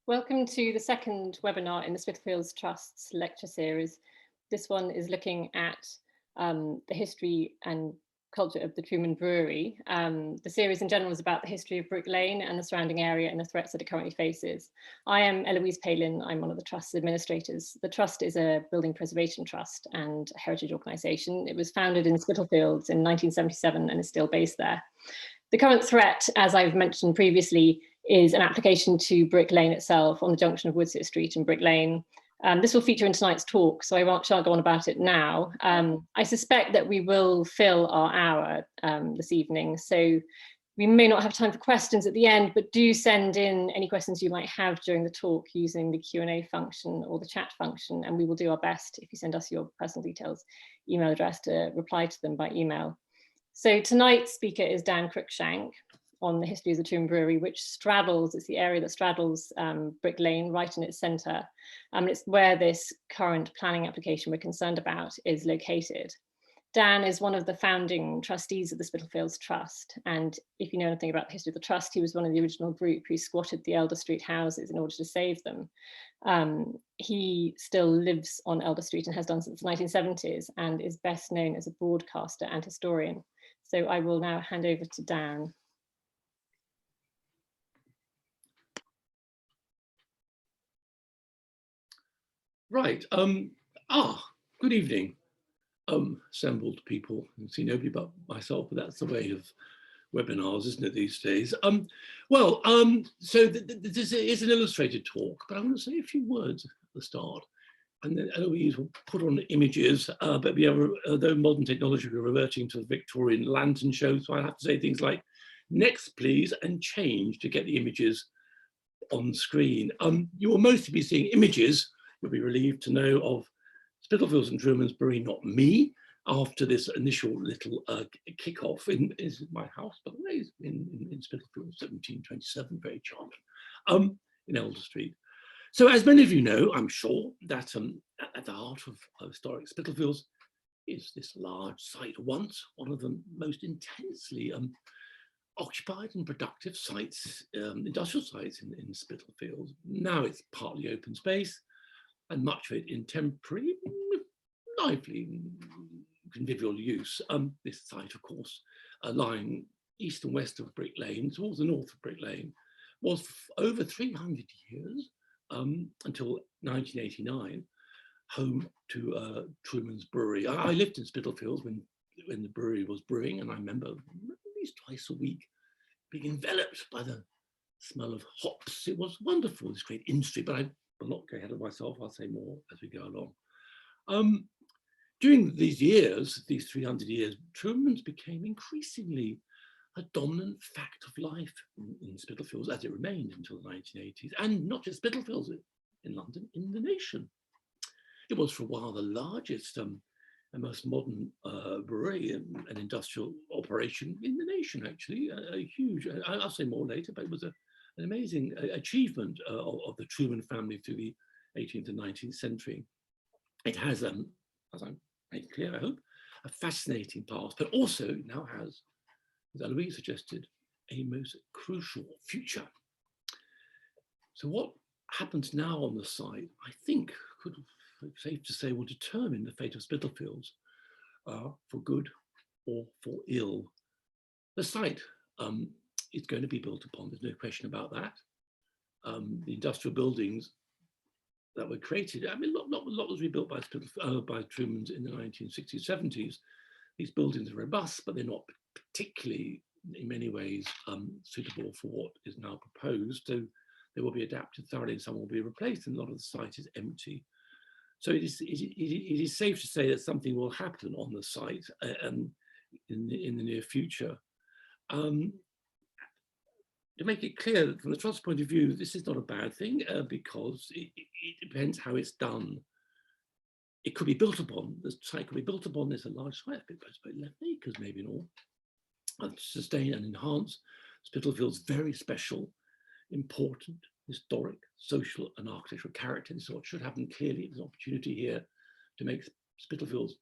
Welcome to the second webinar in the Spitalfields Trust's lecture series. This one is looking at the history and culture of the Truman Brewery. The series in general is about the history of Brick Lane and the surrounding area and the threats that it currently faces. I am Eloise Palin. I'm one of the Trust's administrators. The Trust is a building preservation trust and a heritage organisation. It was founded in Spitalfields in 1977 and is still based there. The current threat, as I've mentioned previously, is an application to Brick Lane itself on the junction of Woodsit Street and Brick Lane. This will feature in tonight's talk, so I shan't go on about it now. I suspect that we will fill our hour this evening, so we may not have time for questions at the end, but do send in any questions you might have during the talk using the Q&A function or the chat function, and we will do our best, if you send us your personal details, email address, to reply to them by email. So tonight's speaker is Dan Cruickshank on the history of the Truman Brewery, which straddles, it's the area that straddles Brick Lane right in its centre. It's where this current planning application we're concerned about is located. Dan is one of the founding trustees of the Spitalfields Trust. And if you know anything about the history of the Trust, he was one of the original group who squatted the Elder Street houses in order to save them. He still lives on Elder Street and has done since the 1970s and is best known as a broadcaster and historian. So I will now hand over to Dan. Right. Good evening, assembled people. You can see nobody but myself, but that's the way of webinars, isn't it, these days? So this is an illustrated talk, but I want to say a few words at the start. And then Eloise will put on images, but we have, though modern technology, we're reverting to the Victorian lantern show, so I have to say things like, next please, and change to get the images on screen. You will mostly be seeing images. You'll be relieved to know of Spitalfields and Truman's Brewery, not me, after this initial little kickoff in my house, by the way, in Spitalfields, 1727, very charming, in Elder Street. So as many of you know, I'm sure, that at the heart of historic Spitalfields is this large site, once one of the most intensely occupied and productive sites, industrial sites in Spitalfields. Now it's partly open space and much of it in temporary, lively, convivial use. This site, of course, lying east and west of Brick Lane, towards the north of Brick Lane, was for over 300 years, until 1989, home to Truman's Brewery. I lived in Spitalfields when the brewery was brewing, and I remember at least twice a week being enveloped by the smell of hops. It was wonderful, this great industry, but I will not go ahead of myself. I'll say more as we go along. During these years, these 300 years, Truman's became increasingly a dominant fact of life in Spitalfields, as it remained until the 1980s, and not just Spitalfields in London, in the nation. It was for a while the largest and most modern brewery and industrial operation in the nation, actually. A huge, I'll say more later, but it was an amazing achievement of the Truman family through the 18th and 19th century. It has, as I made clear, I hope, a fascinating past, but also now has, as Eloise suggested, a most crucial future. So what happens now on the site, I think, could be safe to say, will determine the fate of Spitalfields, for good or for ill. The site is going to be built upon, there's no question about that. The industrial buildings that were created, I mean, a lot was rebuilt by Truman's in the 1960s, 70s. These buildings are robust, but they're not particularly, in many ways, suitable for what is now proposed. So they will be adapted thoroughly and some will be replaced, and a lot of the site is empty. So it is safe to say that something will happen on the site in the near future. To make it clear that from the Trust's point of view, this is not a bad thing because it depends how it's done. It could be built upon, the site could be built upon, there's a large site, about 11 acres maybe in all, to sustain and enhance Spitalfield's very special, important, historic, social and architectural character. So what should happen clearly is an opportunity here to make Spitalfields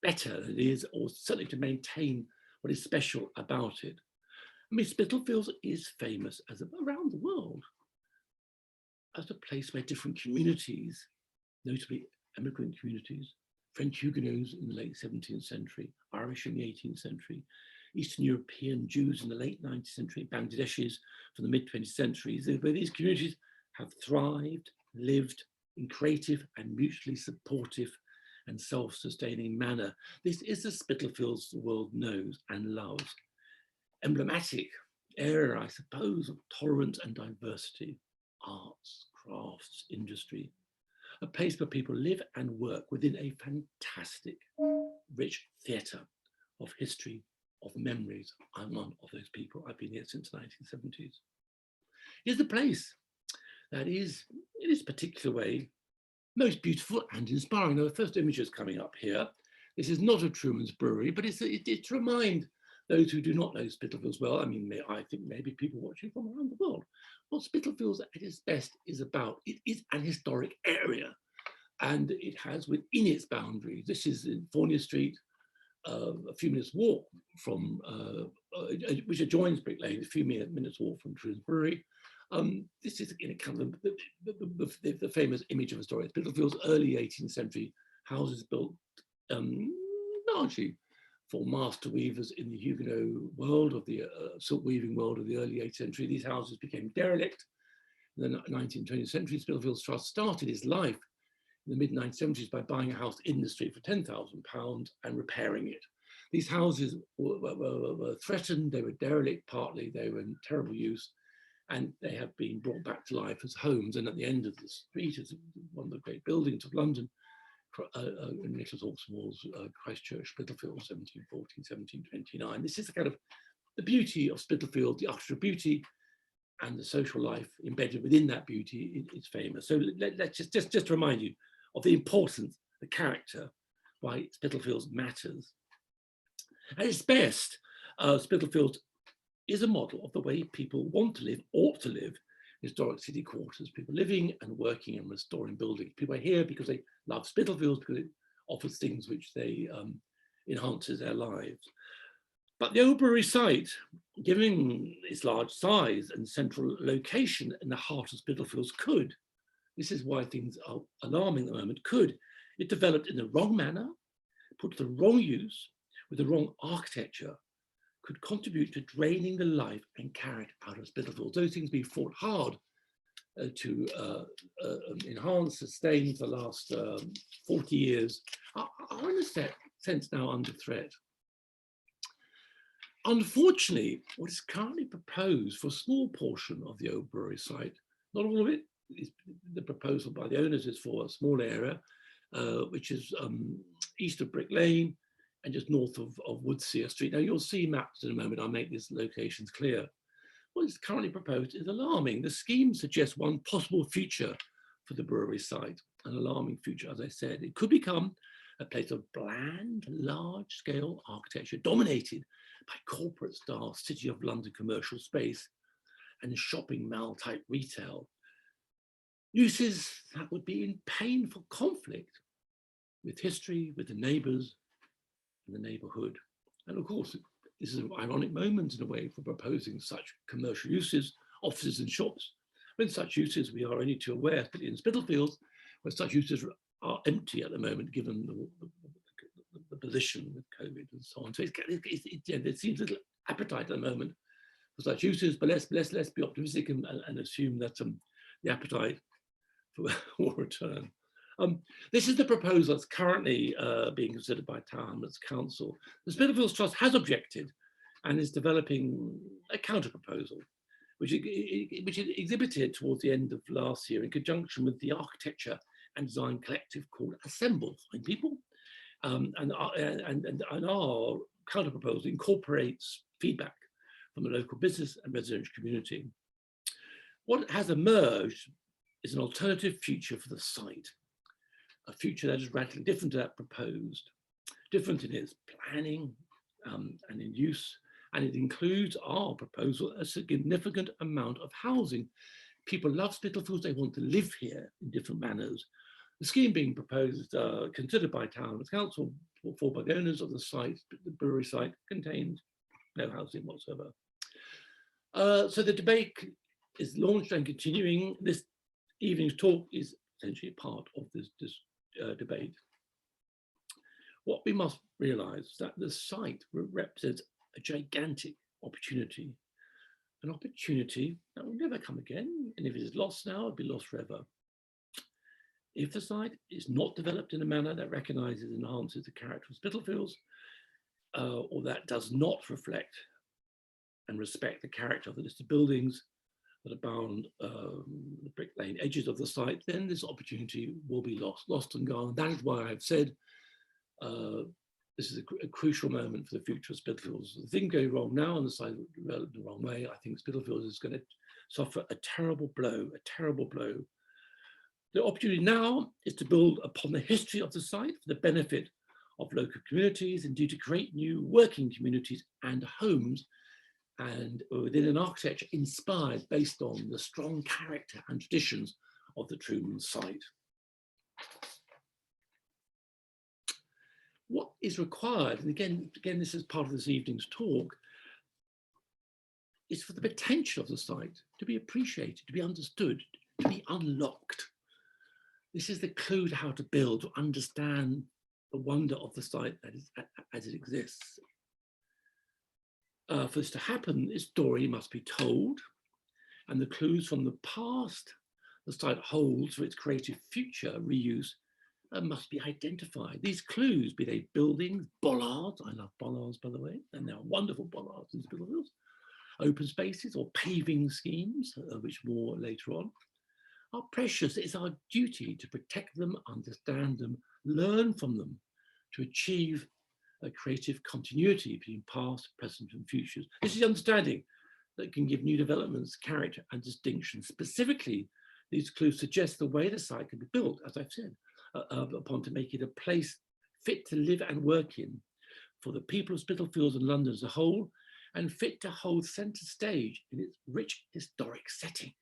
better than it is, or certainly to maintain what is special about it. I mean, Spitalfields is famous as around the world as a place where different communities, notably immigrant communities, French Huguenots in the late 17th century, Irish in the 18th century, Eastern European Jews in the late 19th century, Bangladeshis from the mid-20th centuries, where these communities have thrived, lived in creative and mutually supportive and self-sustaining manner. This is the Spitalfields the world knows and loves. Emblematic area, I suppose, of tolerance and diversity, arts, crafts, industry, a place where people live and work within a fantastic, rich theatre of history, of memories. I'm one of those people. I've been here since the 1970s. It's a place that is, in its particular way, most beautiful and inspiring. Now, the first image is coming up here. This is not a Truman's Brewery, but it's to remind those who do not know Spitalfields well. I mean, I think maybe people watching from around the world. What Spitalfields at its best is about, it is an historic area, and it has within its boundaries, this is in Fournier Street, a few minutes walk from, which adjoins Brick Lane, a few minutes walk from Truman's Brewery. This is in kind of the famous image of a story. Spitalfields, early 18th century houses built largely for master weavers in the Huguenot world of the silk weaving world of the early 18th century. These houses became derelict in the 19th, 20th century. Spitalfields Trust started its life in the mid-1970s by buying a house in the street for £10,000 and repairing it. These houses were threatened, they were derelict partly, they were in terrible use, and they have been brought back to life as homes. And at the end of the street is one of the great buildings of London, Nicholas Hawksmoor's Christchurch, Spitalfields, 1714, 1729. This is the kind of the beauty of Spitalfield, the architectural beauty and the social life embedded within that beauty is famous. So let's just remind you of the importance, the character, why Spitalfields matters. At its best, Spitalfields is a model of the way people want to live, ought to live, in historic city quarters, people living and working and restoring buildings. People are here because they love Spitalfields, because it offers things which they enhances their lives. But the Old Brewery site, given its large size and central location in the heart of Spitalfields, could, this is why things are alarming at the moment, could, it developed in the wrong manner, put to the wrong use, with the wrong architecture, could contribute to draining the life and character out of Spitalfields. Those things being fought hard to enhance, sustain for the last 40 years, are in a sense now under threat. Unfortunately, what is currently proposed for a small portion of the Old Brewery site, not all of it, is the proposal by the owners is for a small area, which is east of Brick Lane and just north of Woodseer Street. Now you'll see maps in a moment, I'll make these locations clear. What is currently proposed is alarming. The scheme suggests one possible future for the brewery site, an alarming future, as I said. It could become a place of bland, large-scale architecture dominated by corporate style City of London commercial space and shopping mall type retail. Uses that would be in painful conflict with history, with the neighbours and the neighbourhood. And of course, this is an ironic moment in a way for proposing such commercial uses, offices and shops. When such uses, we are only too aware, particularly in Spitalfields, where such uses are empty at the moment, given the position with COVID and so on. So there seems little appetite at the moment for such uses, but let's be optimistic and assume that the appetite will return. This is the proposal that's currently being considered by Townless Council. The Spitalfields Trust has objected and is developing a counter-proposal, which it exhibited towards the end of last year in conjunction with the architecture and design collective called Assemble, fine people. And our counter-proposal incorporates feedback from the local business and residential community. What has emerged is an alternative future for the site, a future that is radically different to that proposed, different in its planning and in use, and it includes our proposal a significant amount of housing. People love Spitalfields, they want to live here in different manners. The scheme being proposed, considered by Townless Council for by the owners of the site, the brewery site, contains no housing whatsoever. So the debate is launched and continuing. This evening's talk is essentially part of this debate. What we must realize is that the site represents a gigantic opportunity, an opportunity that will never come again. And if it is lost now, it'll be lost forever. If the site is not developed in a manner that recognizes and enhances the character of Spitalfields, or that does not reflect and respect the character of the listed buildings that abound the brick lane edges of the site, then this opportunity will be lost and gone. And that is why I've said this is a crucial moment for the future of Spitalfields. The thing going wrong now on the site developed the wrong way. I think Spitalfields is going to suffer a terrible blow, a terrible blow. The opportunity now is to build upon the history of the site for the benefit of local communities, indeed to create new working communities and homes, and within an architecture inspired based on the strong character and traditions of the Truman site. What is required, and again, this is part of this evening's talk, is for the potential of the site to be appreciated, to be understood, to be unlocked. This is the clue to how to build, to understand the wonder of the site that is as it exists. For this to happen, this story must be told, and the clues from the past the site holds for its creative future reuse must be identified. These clues, be they buildings, bollards, I love bollards by the way, and there are wonderful bollards in Spitalfields, open spaces or paving schemes, which more later on, are precious. It's our duty to protect them, understand them, learn from them, to achieve a creative continuity between past, present, and futures. This is understanding that can give new developments character and distinction. Specifically, these clues suggest the way the site can be built, as I've said, upon to make it a place fit to live and work in for the people of Spitalfields and London as a whole, and fit to hold centre stage in its rich historic setting.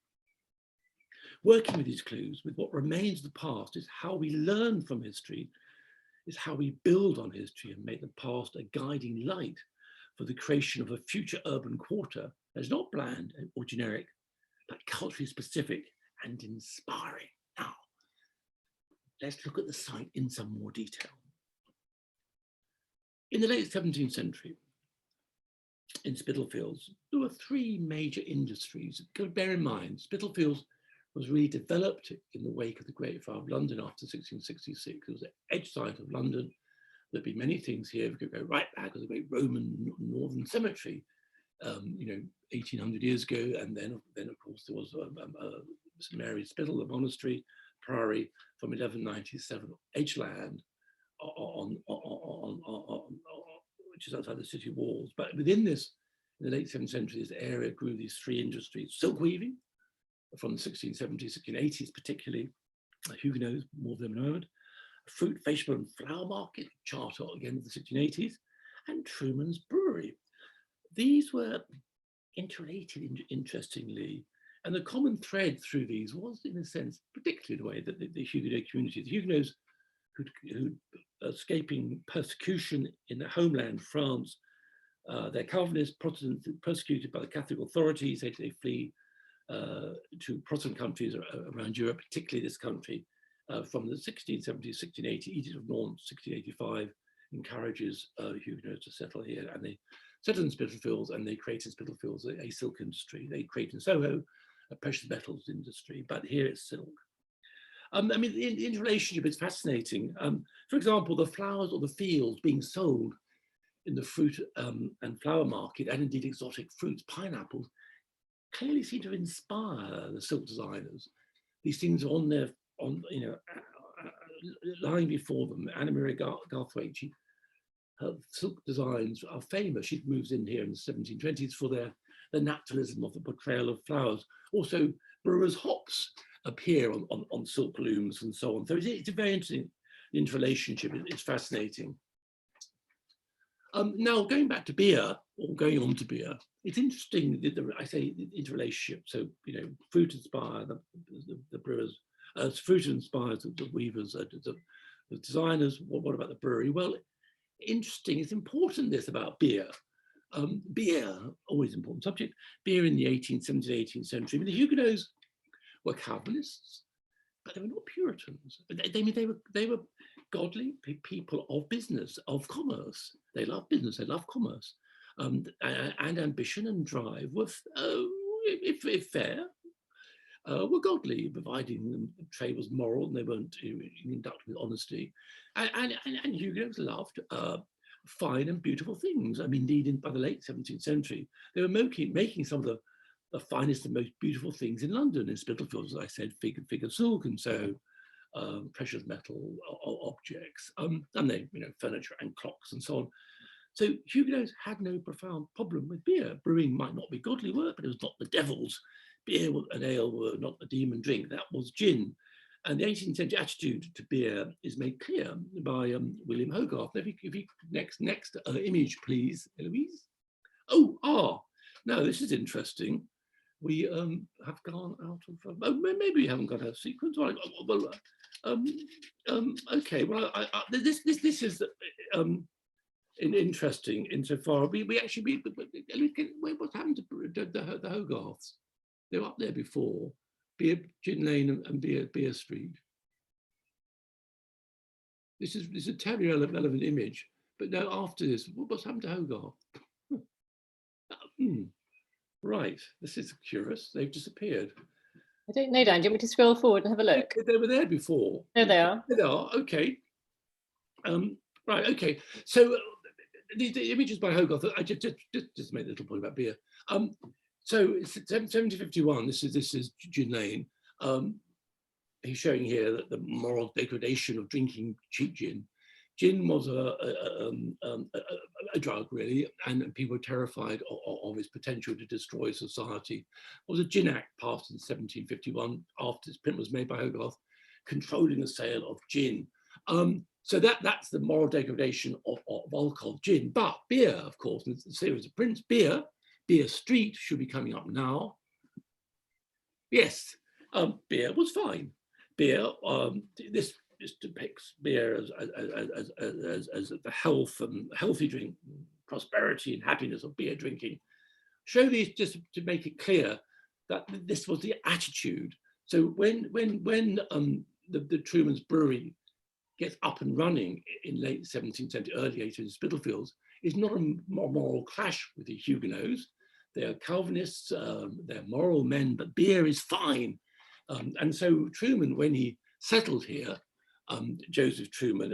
Working with these clues, with what remains of the past, is how we learn from history, is how we build on history and make the past a guiding light for the creation of a future urban quarter that is not bland or generic, but culturally specific and inspiring. Now, let's look at the site in some more detail. In the late 17th century, in Spitalfields, there were three major industries. Bear in mind, Spitalfields was really developed in the wake of the Great Fire of London after 1666. It was the edge side of London. There'd be many things here. We could go right back to the great Roman Northern Cemetery, 1800 years ago. And then of course, there was St. Mary's Spital, the monastery, priory from 1197, edgeland which is outside the city walls. But within this, in the late 17th century, this area grew these three industries: silk weaving, from the 1670s, 1680s particularly, Huguenots, more of them known, fruit, vegetable and flower market, charter again of the 1680s, and Truman's Brewery. These were interrelated, interestingly, and the common thread through these was, in a sense, particularly the way that the Huguenot community, the Huguenots who escaping persecution in their homeland, France, they're Calvinist Protestants persecuted by the Catholic authorities, they flee to Protestant countries around Europe, particularly this country, from the 1670s, 1680, Edict of Nantes, 1685, encourages Huguenots to settle here, and they settled in Spitalfields, and they created Spitalfields a silk industry. They created in Soho a precious metals industry, but here it's silk. I mean, the interrelationship is fascinating. For example, the flowers or the fields being sold in the fruit and flower market, and indeed exotic fruits, pineapples, clearly seem to inspire the silk designers. These things are lying before them. Anna Maria Garthwaite, her silk designs are famous. She moves in here in the 1720s for the naturalism of the portrayal of flowers. Also, brewers' hops appear on silk looms and so on. So it's a very interesting interrelationship. It's fascinating. Now, going back to beer, or going on to beer, it's interesting that I say interrelationship. So, fruit inspired the brewers, fruit inspires the weavers, the designers. What about the brewery? Well, interesting. It's important this about beer. Beer, always important subject. Beer in the 18th, 17th, 18th century. I mean, the Huguenots were Calvinists. but they were not Puritans. They were godly people of business, of commerce. They loved business, they loved commerce, and ambition and drive were, if fair, were godly, providing the trade was moral and they weren't conducted with honesty. And Huguenots loved fine and beautiful things. I mean, indeed, by the late 17th century, they were making some of the finest and most beautiful things in London, in Spitalfields, as I said, fig and silk, and so precious metal objects, and then, furniture and clocks and so on. So Huguenots had no profound problem with beer. Brewing might not be godly work, but it was not the devil's. Beer and ale were not the demon drink, that was gin. And the 18th century attitude to beer is made clear by William Hogarth. If you next image, please, Eloise. Now this is interesting. We have gone out of, maybe we haven't got a sequence. Okay, well, this is interesting insofar. We actually, what's happened to the Hogarths? They were up there before, Gin Lane and Beer Street. This is a terribly relevant image, but now after this, what's happened to Hogarth? Right, this is curious. They've disappeared. I don't know, Dan. Do you want me to scroll forward and have a look? They were there before. There they are. There they are. Okay. Right. Okay. So the images by Hogarth. I just made a little point about beer. So it's 1751. This is Gin Lane. He's showing here that the moral degradation of drinking cheap gin. Gin was a drug, really, and people were terrified of its potential to destroy society. There was a Gin Act passed in 1751 after its print was made by Hogarth, controlling the sale of gin. So that's the moral degradation of alcohol, gin. But beer, of course, in the series of prints, Beer Street should be coming up now. Yes, beer was fine. Beer, this depicts beer as the health and healthy drink, prosperity and happiness of beer drinking. Show these just to make it clear that this was the attitude. So when the Truman's Brewery gets up and running in late 17th century, early 18th in Spitalfields, it's not a moral clash with the Huguenots. They are Calvinists, they're moral men, but beer is fine. And so Truman, when he settled here, Joseph Truman,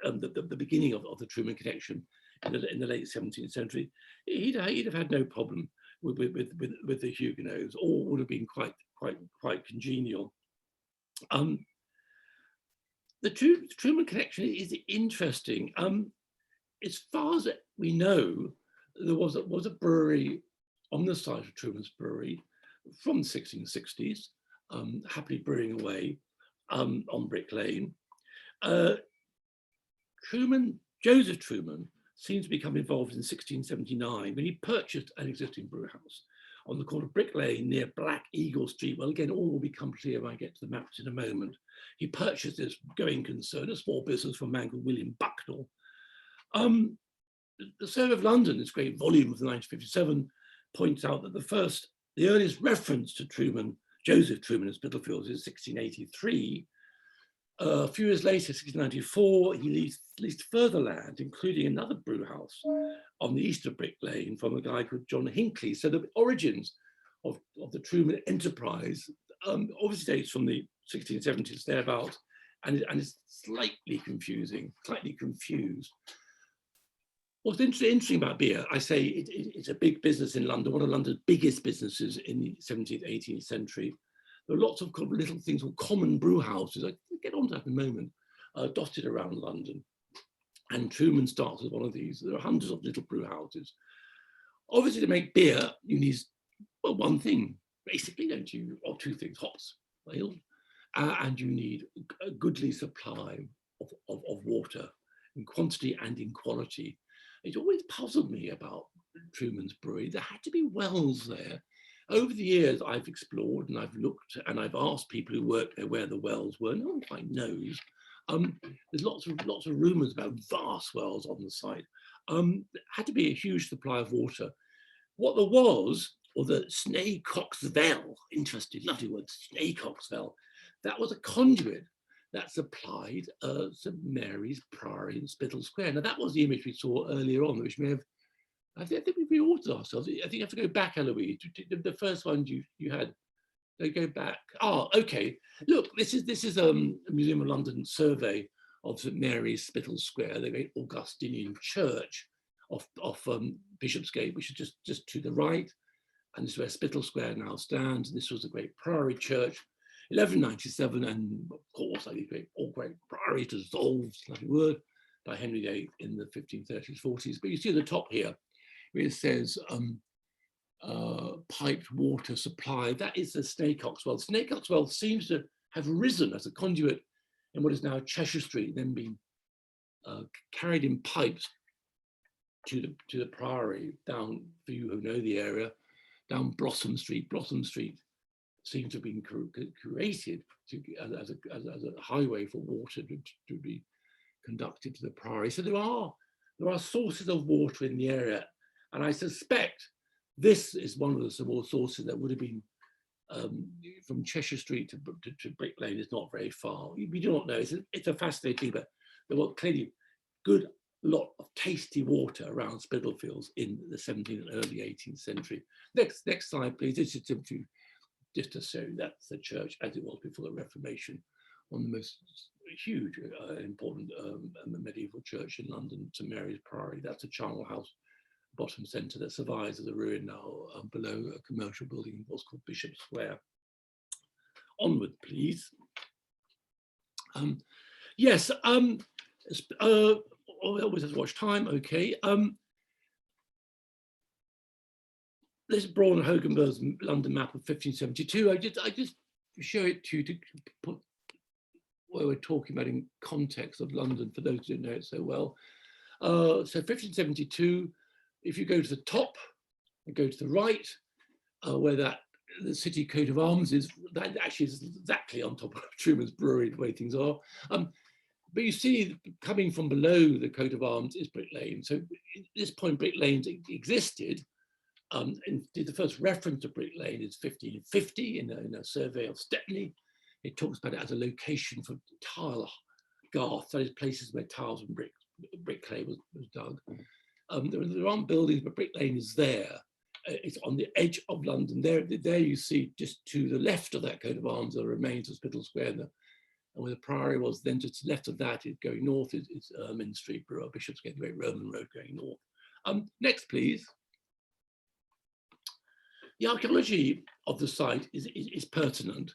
the beginning of the Truman connection in the late 17th century, he'd have had no problem with the Huguenots. All would have been quite congenial. The Truman connection is interesting. As far as we know, there was a brewery on the site of Truman's Brewery from the 1660s, happily brewing away on Brick Lane. Joseph Truman seems to become involved in 1679 when he purchased an existing brew house on the corner of Brick Lane near Black Eagle Street. Well, again, all will become clear when I get to the maps in a moment. He purchased this going concern, a small business from a man called William Bucknell. The Survey of London, this great volume of the 1957, points out that the earliest reference to Joseph Truman in Spitalfields is 1683. A few years later, 1694, he leased further land, including another brew house on the east of Brick Lane from a guy called John Hinckley. So the origins of the Truman enterprise obviously dates from the 1670s, thereabouts, and it's slightly confused. What's interesting about beer, I say it's a big business in London, one of London's biggest businesses in the 17th, 18th century. There are lots of little things called common brew houses. I'll get on to that in a moment, dotted around London. And Truman starts as one of these. There are hundreds of little brew houses. Obviously, to make beer, you need, well, one thing, basically, don't you? Or two things, hops, ale, and you need a goodly supply of water in quantity and in quality. It always puzzled me about Truman's Brewery. There had to be wells there. Over the years, I've explored and I've looked and I've asked people who work there where the wells were. No one quite knows. There's lots of rumours about vast wells on the site. There had to be a huge supply of water. What there was the Snacoxville, interesting, lovely word, Snacoxville, that was a conduit that supplied St Mary's Priory in Spittal Square. Now that was the image we saw earlier on, which may have, I think we've reordered ourselves. I think you have to go back, Eloise, to the first one you had. They go back. Oh, okay. Look, this is a Museum of London survey of St Mary's Spittal Square, the great Augustinian church off Bishopsgate, which is just to the right. And this is where Spittal Square now stands. This was a great priory church, 1197, and of course, all great priory dissolved, lovely word, by Henry VIII in the 1530s, 40s. But you see at the top here, where it says piped water supply. That is the Snakeox Well. Snakeox Well seems to have risen as a conduit in what is now Cheshire Street, then being carried in pipes to the Priory, down, for you who know the area, down Blossom Street. Blossom Street seems to have been created as a highway for water to be conducted to the Priory. So there are sources of water in the area, and I suspect this is one of the small sources that would have been from Cheshire Street to Brick Lane is not very far. We do not know. It's a fascinating, but there was clearly good lot of tasty water around Spitalfields in the 17th and early 18th century. Next slide, please. This is simply just to show that's the church as it was before the Reformation, one of the most huge, important medieval church in London, St Mary's Priory. That's a charnel house, bottom centre, that survives as a ruin now below a commercial building, what's called Bishop Square. Onward, please. Yes, always has to watch time, okay. This is Braun and Hogarth's London map of 1572. I just show it to you to put what we're talking about in context of London for those who don't know it so well. So 1572, if you go to the top and go to the right, where the city coat of arms is, that actually is exactly on top of Truman's Brewery, the way things are. But you see, coming from below the coat of arms is Brick Lane. So at this point, Brick Lane existed. And the first reference to Brick Lane is 1550 in a survey of Stepney. It talks about it as a location for tile garths, that is places where tiles and brick clay was dug. There aren't buildings, but Brick Lane is there. It's on the edge of London. There you see, just to the left of that coat of arms, the remains of Spittal Square. And where the Priory was, then to the left of that, going north, is Ermine Street, Bishopsgate, the great Roman road going north. Next, please. The archaeology of the site is pertinent.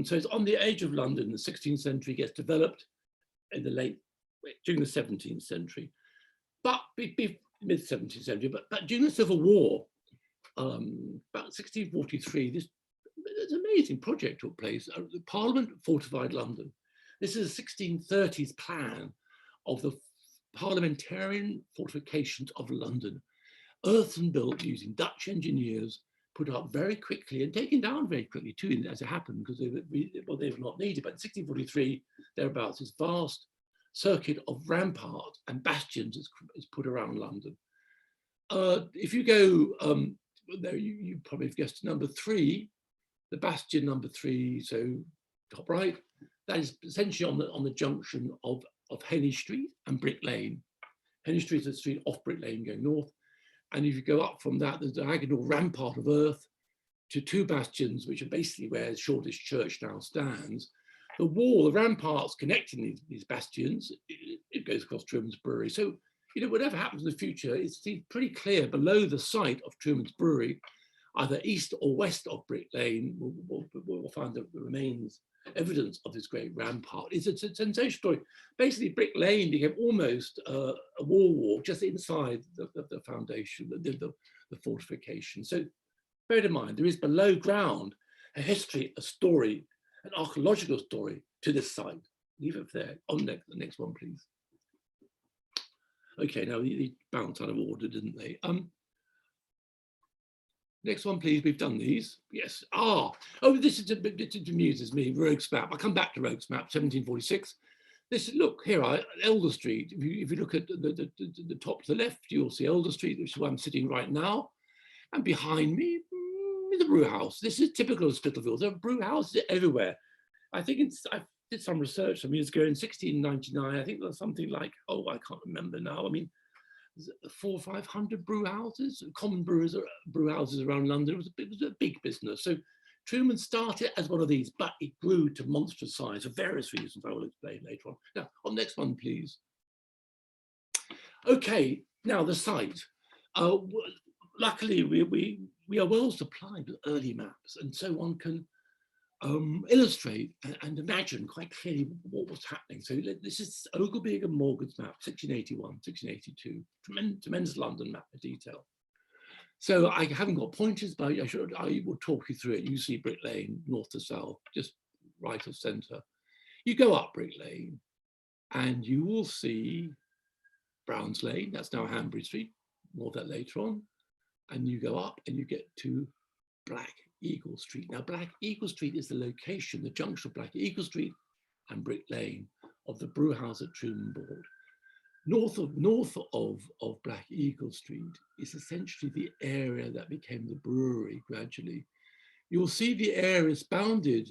So it's on the edge of London. The 16th century gets developed in during the 17th century, but mid 17th century. But during the Civil War, about 1643, this amazing project took place. The Parliament fortified London. This is a 1630s plan of the parliamentarian fortifications of London, earthen built using Dutch engineers, put up very quickly and taken down very quickly too, as it happened, because they were not needed. But in 1643, thereabouts, this vast circuit of ramparts and bastions is put around London. If you go there, you probably have guessed number 3, the bastion number 3, so top right, that is essentially on the junction of Henry Street and Brick Lane. Henry Street is a street off Brick Lane going north. And if you go up from that, there's a diagonal rampart of earth to 2 bastions, which are basically where Shoreditch Church now stands. The wall, the ramparts connecting these bastions, it goes across Truman's Brewery. So, whatever happens in the future, it's pretty clear below the site of Truman's Brewery, either east or west of Brick Lane, we'll find the remains, evidence of this great rampart. It's a sensational story. Basically, Brick Lane became almost a wall walk just inside the foundation, the fortification. So bear in mind, there is below ground a history, a story, an archaeological story to this site. Leave it there. On the next one, please. Okay, now they bounced out of order, didn't they? Next one, please. We've done these. Yes. It amuses me. Rogue's Map. I'll come back to Rogue's Map, 1746. Look, here are Elder Street. If you look at the top to the left, you'll see Elder Street, which is where I'm sitting right now. And behind me is the brew house. This is typical of Spitalfields. There are brew houses everywhere. I think I did some research some years ago in 1699. I think there was something like, oh, I can't remember now. I mean, 400 or 500 brew houses, common brew houses around London. It was a big business. So Truman started as one of these, but it grew to monstrous size for various reasons I will explain later on. Now, on next one, please. Okay, now the site. Luckily, we are well supplied with early maps, and so one can illustrate and imagine quite clearly what was happening. So this is Ogleby and Morgan's map, 1681, 1682, tremendous London map of detail. So I haven't got pointers, but I will talk you through it. You see Brick Lane, north to south, just right of centre. You go up Brick Lane and you will see Brown's Lane, that's now Hanbury Street, more of that later on. And you go up and you get to Black Eagle Street. Now, Black Eagle Street is the location, the junction of Black Eagle Street and Brick Lane of the brew house that Truman bought. North of Black Eagle Street is essentially the area that became the brewery gradually. You'll see the area is bounded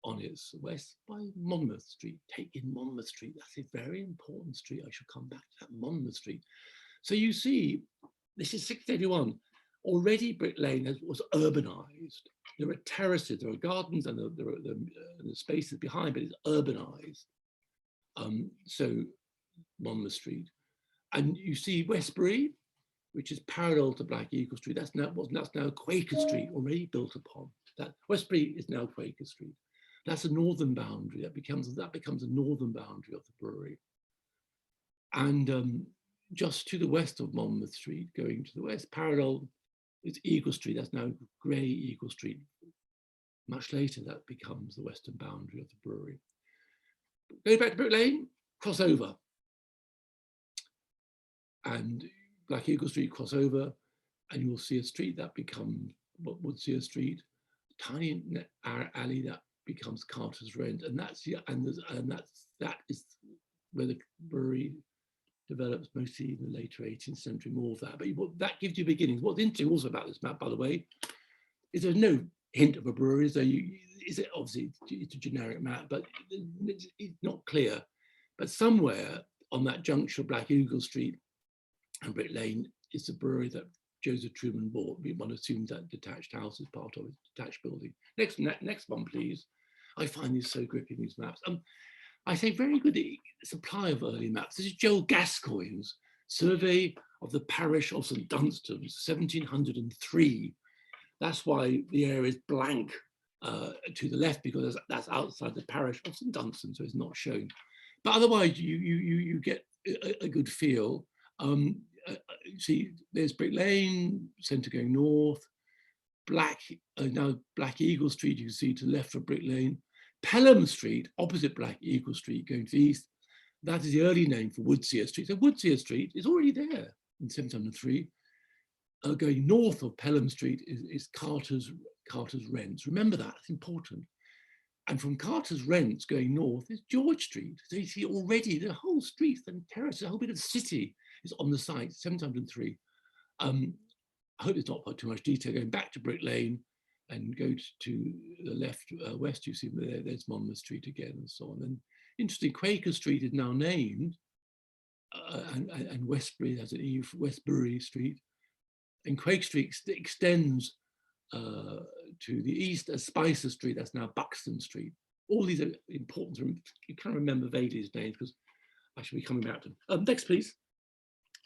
on its west by Monmouth Street. Take in Monmouth Street, that's a very important street. I should come back to that, Monmouth Street. So you see, this is 1681. Already Brick Lane was urbanized. There are terraces, there are gardens, and the spaces behind, but it's urbanized. So Monmouth Street. And you see Westbury, which is parallel to Black Eagle Street. That's now Quaker Street, already built upon. That Westbury is now Quaker Street. That's a northern boundary. That becomes a northern boundary of the brewery. And just to the west of Monmouth Street, going to the west, parallel is Eagle Street. That's now Grey Eagle Street. Much later, that becomes the western boundary of the brewery. Go back to Brick Lane, cross over. And Black Eagle Street, cross over, and you will see a street that becomes what would see a street, tiny alley that becomes Carter's Rent, and that is where the brewery develops mostly in the later 18th century, more of that. But that gives you beginnings. What's interesting also about this map, by the way, is there's no hint of a brewery. So obviously it's a generic map, but it's not clear. But somewhere on that junction of Black Eagle Street and Brick Lane is the brewery that Joseph Truman bought. One assumes that detached house is part of it, detached building. Next one, please. I find these so gripping, these maps. I say very good supply of early maps. This is Joel Gascoigne's survey of the parish of St Dunstan's, 1703. That's why the area is blank to the left, because that's outside the parish of St Dunstan, so it's not shown. But otherwise, you get a good feel. See, there's Brick Lane, centre going north. Now Black Eagle Street, you can see to the left of Brick Lane. Pelham Street, opposite Black Eagle Street, going to the east. That is the early name for Woodseer Street. So Woodseer Street is already there in 1703. Going north of Pelham Street is Carter's Rents. Remember that, it's important. And from Carter's Rents going north is George Street. So you see already the whole street and terrace, the whole bit of the city is on the site, 1703. I hope it's not too much detail. Going back to Brick Lane and go to the left, west, you see there's Monmouth Street again and so on. And interesting, Quaker Street is now named, and Westbury has an E, Westbury Street. And Quaker Street extends to the east as Spicer Street, that's now Buxton Street. All these are important. You can't remember vaguely these names because I should be coming back to them. Next, please.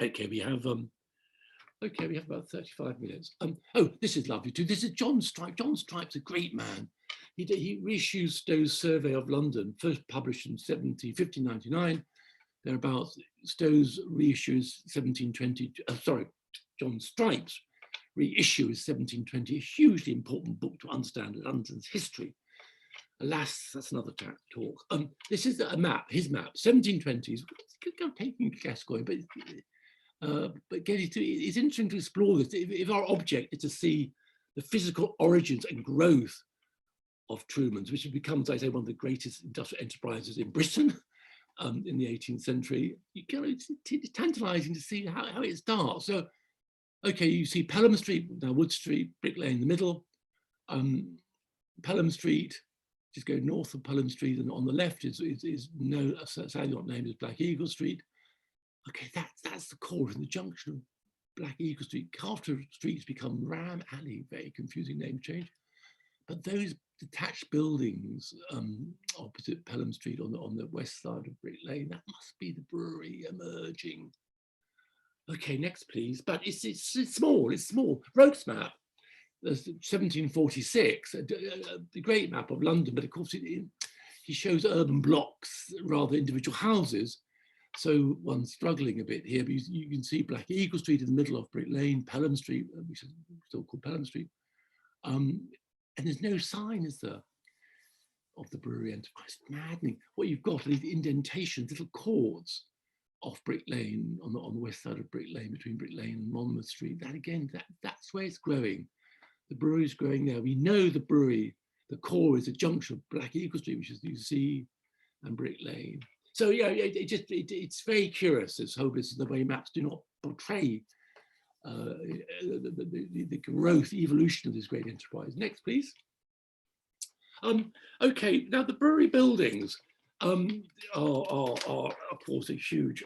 Okay, we have about 35 minutes. Oh, this is lovely too. This is John Stripe. John Stripe's a great man. He reissues Stowe's Survey of London, first published in 1599. Thereabouts. Stowe's reissues 1720. John Stripe's reissue is 1720. A hugely important book to understand London's history. Alas, that's another talk. This is a map, his map, 1720s. Taking Gascoigne, but it's interesting to explore this. If our object is to see the physical origins and growth of Truman's, which has become, as I say, one of the greatest industrial enterprises in Britain in the 18th century, it's tantalizing to see how it starts. So, okay, you see Pelham Street, now Wood Street, Brick Lane in the middle, Pelham Street, just go north of Pelham Street, and on the left is no, sadly not named as Black Eagle Street. Okay, that's the core and the junction of Black Eagle Street. After streets become Ram Alley, very confusing name change. But those detached buildings opposite Pelham Street on the west side of Brick Lane, that must be the brewery emerging. Okay, next please. But it's small, it's small. Roke's map, 1746, the great map of London, but of course he shows urban blocks rather individual houses. So one's struggling a bit here, but you can see Black Eagle Street in the middle of Brick Lane, Pelham Street, which is still called Pelham Street. And there's no sign, is there, of the brewery enterprise? Maddening. What you've got are these indentations, little courts off Brick Lane, on the west side of Brick Lane, between Brick Lane and Monmouth Street. That again, that's where it's growing. The brewery's growing there. We know the brewery, the core is a junction of Black Eagle Street, which is you see, and Brick Lane. So yeah, it's very curious, this whole business, the way maps do not portray the growth, evolution of this great enterprise. Next, please. Okay, now the brewery buildings are of course a huge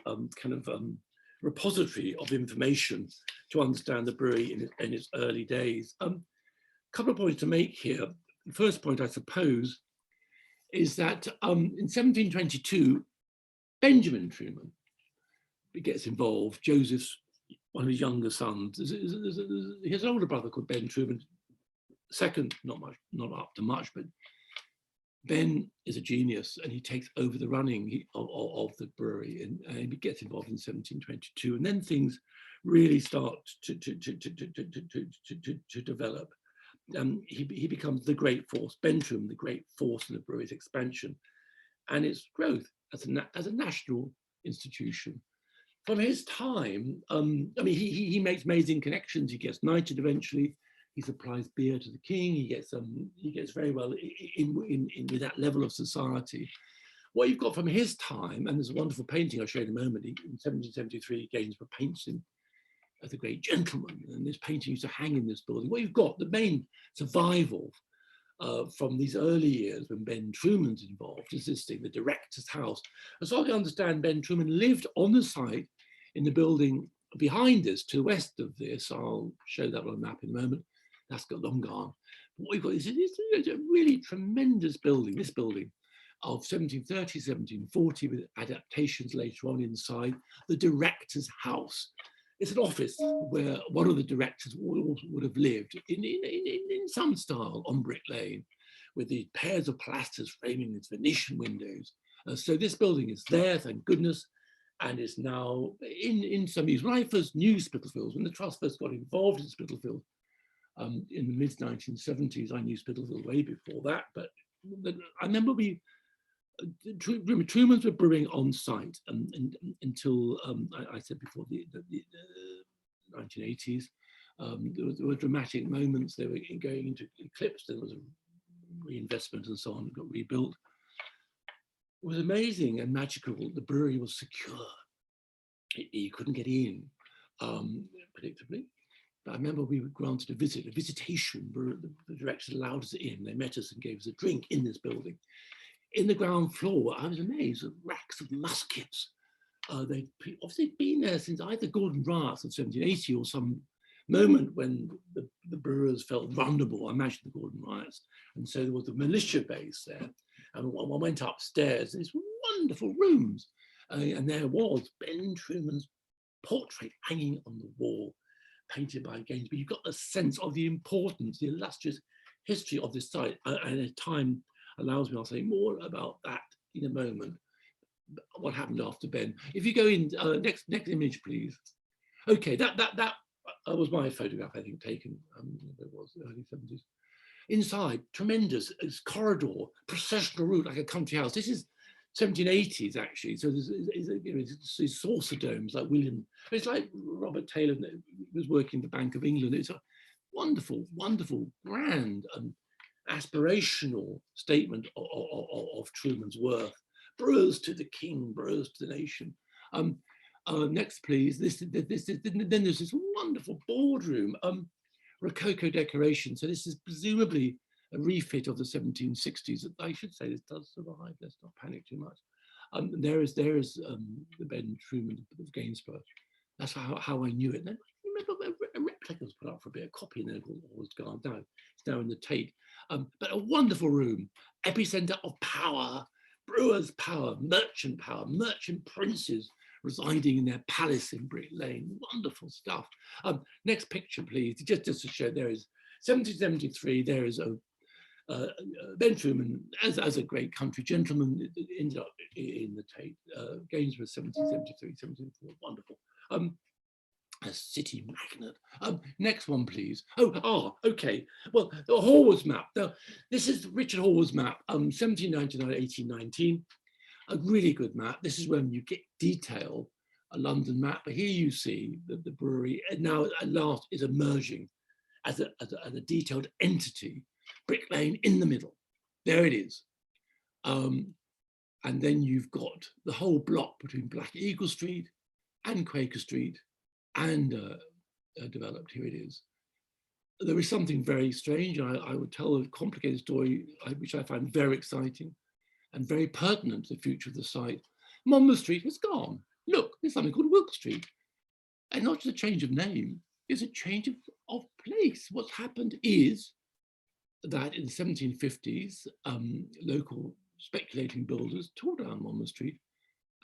repository of information to understand the brewery in its early days. Couple of points to make here. The first point, I suppose, is that in 1722, Benjamin Truman gets involved. Joseph's one of his younger sons. He has an older brother called Ben Truman. Second, not up to much, but Ben is a genius, and he takes over the running of the brewery, and he gets involved in 1722. And then things really start to develop. He becomes the great force, Ben Truman, the great force in the brewery's expansion and its growth as a national institution. From his time, I mean, he makes amazing connections. He gets knighted eventually. He supplies beer to the king. He gets very well in with that level of society. What you've got from his time, and there's a wonderful painting I'll show you in a moment. In 1773, Gainsborough paints him as a great gentleman, and this painting used to hang in this building. What you've got, the main survival from these early years when Ben Truman's involved, is this thing, the director's house. As far as I understand, Ben Truman lived on the site in the building behind us to the west of this. I'll show that on a map in a moment. That's got long gone. But what we've got is a really tremendous building, this building of 1730, 1740, with adaptations later on inside, the director's house. It's an office where one of the directors would have lived in some style on Brick Lane, with these pairs of pilasters framing its Venetian windows. So this building is there, thank goodness, and is now in some use. When I first knew Spitalfields, when the Trust first got involved in Spitalfields in the mid-1970s, I knew Spitalfields way before that, but I remember Truman's were brewing on site until I said before the 1980s. There were dramatic moments. They were going into eclipse. There was a reinvestment and so on. Got rebuilt. It was amazing and magical. The brewery was secure. You couldn't get in, predictably. But I remember we were granted a visitation. The directors allowed us in. They met us and gave us a drink in this building. In the ground floor, I was amazed at racks of muskets. They'd obviously been there since either Gordon Riots of 1780 or some moment when the brewers felt vulnerable. I imagine the Gordon Riots. And so there was a militia base there. And one went upstairs, these wonderful rooms. And there was Ben Truman's portrait hanging on the wall, painted by Gainsborough. You've got the sense of the importance, the illustrious history of this site. And at time allows me, I'll say more about that in a moment, what happened after Ben. If you go in, next image, please. Okay, that was my photograph, I think, taken, it was the early 70s. Inside, tremendous corridor, processional route, like a country house. This is 1780s, actually. So there's these saucer domes like William. It's like Robert Taylor was working the Bank of England. It's a wonderful, wonderful, grand and aspirational statement of Truman's worth. Brewers to the king, brewers to the nation. Next, please. Then there's this wonderful boardroom, Rococo decoration. So this is presumably refit of the 1760s. I should say this does survive. Let's not panic too much. There is the Ben Truman of Gainsborough. That's how I knew it. And then I remember a replica was put up for a bit, a copy, and then it was gone down. It's now in the Tate. But a wonderful room, epicenter of power, brewers' power, merchant princes residing in their palace in Brick Lane. Wonderful stuff. Next picture, please. Just to show, there is 1773. There is Ben Truman, as a great country gentleman, ended up in the Tate. Gainsborough, 1773, 1774. Wonderful. A city magnet. Next one, please. Okay. Well, the Horwood's map. Now, this is Richard Horwood's map, 1799, 1819. A really good map. This is when you get detail, a London map. But here you see that the brewery now at last is emerging as a detailed entity. Brick Lane in the middle. There it is. And then you've got the whole block between Black Eagle Street and Quaker Street and developed. Here it is. There is something very strange. I would tell a complicated story, which I find very exciting and very pertinent to the future of the site. Monmouth Street has gone. Look, there's something called Wilk Street. And not just a change of name, it's a change of place. What's happened is that in the 1750s, local speculating builders tore down Monmouth Street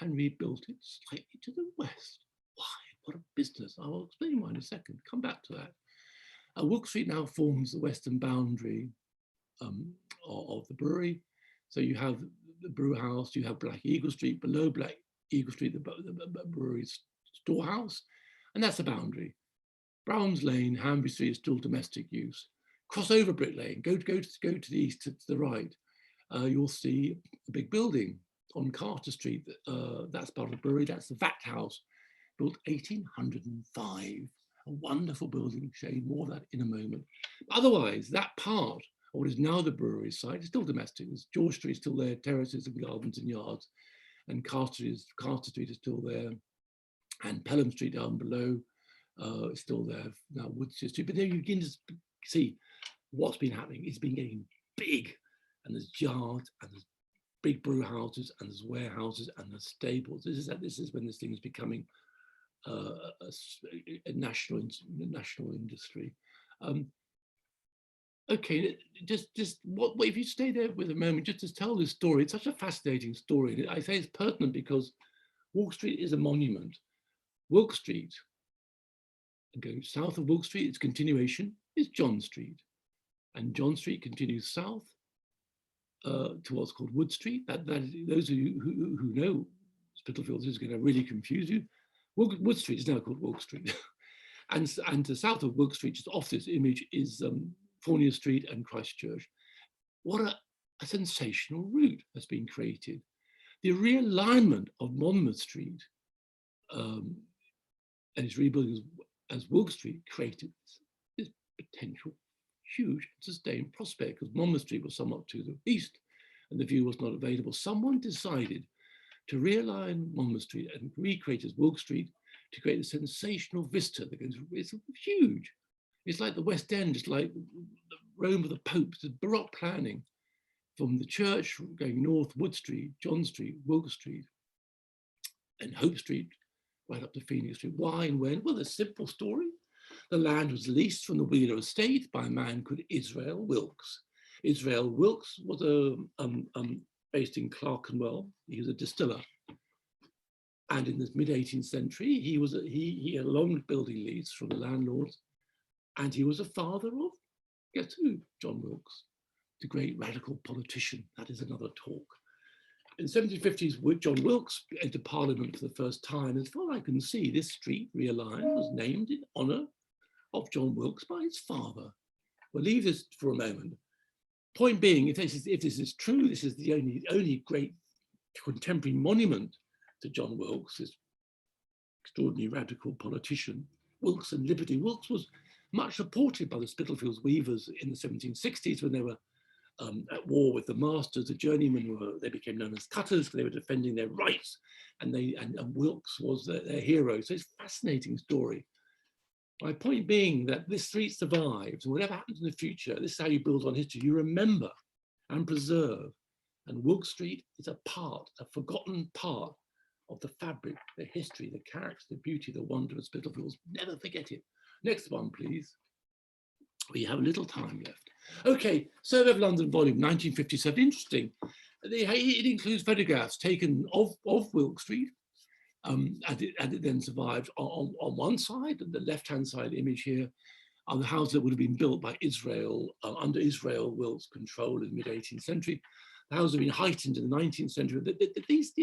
and rebuilt it slightly to the west. Why? What a business. I will explain why in a second. Come back to that. Wilk Street now forms the western boundary of the brewery. So you have the brew house, you have Black Eagle Street, below Black Eagle Street, the brewery's storehouse, and that's the boundary. Brown's Lane, Hanbury Street is still domestic use. Cross over Brick Lane, go to the east, to the right. You'll see a big building on Carter Street. That's part of the brewery. That's the Vat House, built 1805. A wonderful building, showing more of that in a moment. But otherwise, that part of what is now the brewery site is still domestic. There's George Street still there, terraces and gardens and yards, and Carter Street is still there, and Pelham Street down below is still there. Now Woodstead Street, but then you begin to see what's been happening. It's been getting big, and there's yards, and there's big brew houses, and there's warehouses, and there's stables. This is when this thing is becoming a national industry. Okay, just what if you stay there with a moment just to tell this story? It's such a fascinating story. I say it's pertinent because Wilk Street is a monument. Wilk Street, and going south of Wilk Street, its continuation is John Street, and John Street continues south to what's called Wood Street. Those of you who know Spitalfields is going to really confuse you. Wood Street is now called Wilk Street. and to south of Wilk Street, just off this image, is Fournier Street and Christchurch. What a sensational route has been created. The realignment of Monmouth Street and its rebuilding as Wilk Street created this potential huge sustained prospect, because Monmouth Street was somewhat to the east and the view was not available. Someone decided to realign Monmouth Street and recreate as Wilk Street to create a sensational vista that goes, it's huge. It's like the West End, it's like the Rome of the Popes, the Baroque planning from the church going north, Wood Street, John Street, Wilk Street, and Hope Street, right up to Phoenix Street. Why and when? Well, a simple story. The land was leased from the Wheeler estate by a man called Israel Wilkes. Israel Wilkes was based in Clerkenwell. He was a distiller. And in the mid-18th century, he had a long building lease from the landlords. And he was a father of, guess who? John Wilkes, the great radical politician. That is another talk. In the 1750s, John Wilkes entered Parliament for the first time. As far as I can see, this street, realigned, was named in honour of John Wilkes by his father. We'll leave this for a moment. Point being, if this is true, this is the only great contemporary monument to John Wilkes, this extraordinary radical politician. Wilkes and liberty. Wilkes was much supported by the Spitalfields weavers in the 1760s when they were at war with the masters. The journeymen they became known as cutters because they were defending their rights, and Wilkes was their hero. So it's a fascinating story. My point being that this street survives, and whatever happens in the future, this is how you build on history. You remember and preserve. And Wilk Street is a part, a forgotten part of the fabric, the history, the character, the beauty, the wonder of Spitalfields. Never forget it. Next one, please. We have a little time left. Okay, Survey of London, volume 1957. Interesting. It includes photographs taken of Wilk Street, and it then survived on one side, the left-hand side image here, on the house that would have been built by Israel, under Israel Wilkes' control in the mid-18th century. The house had been heightened in the 19th century. These,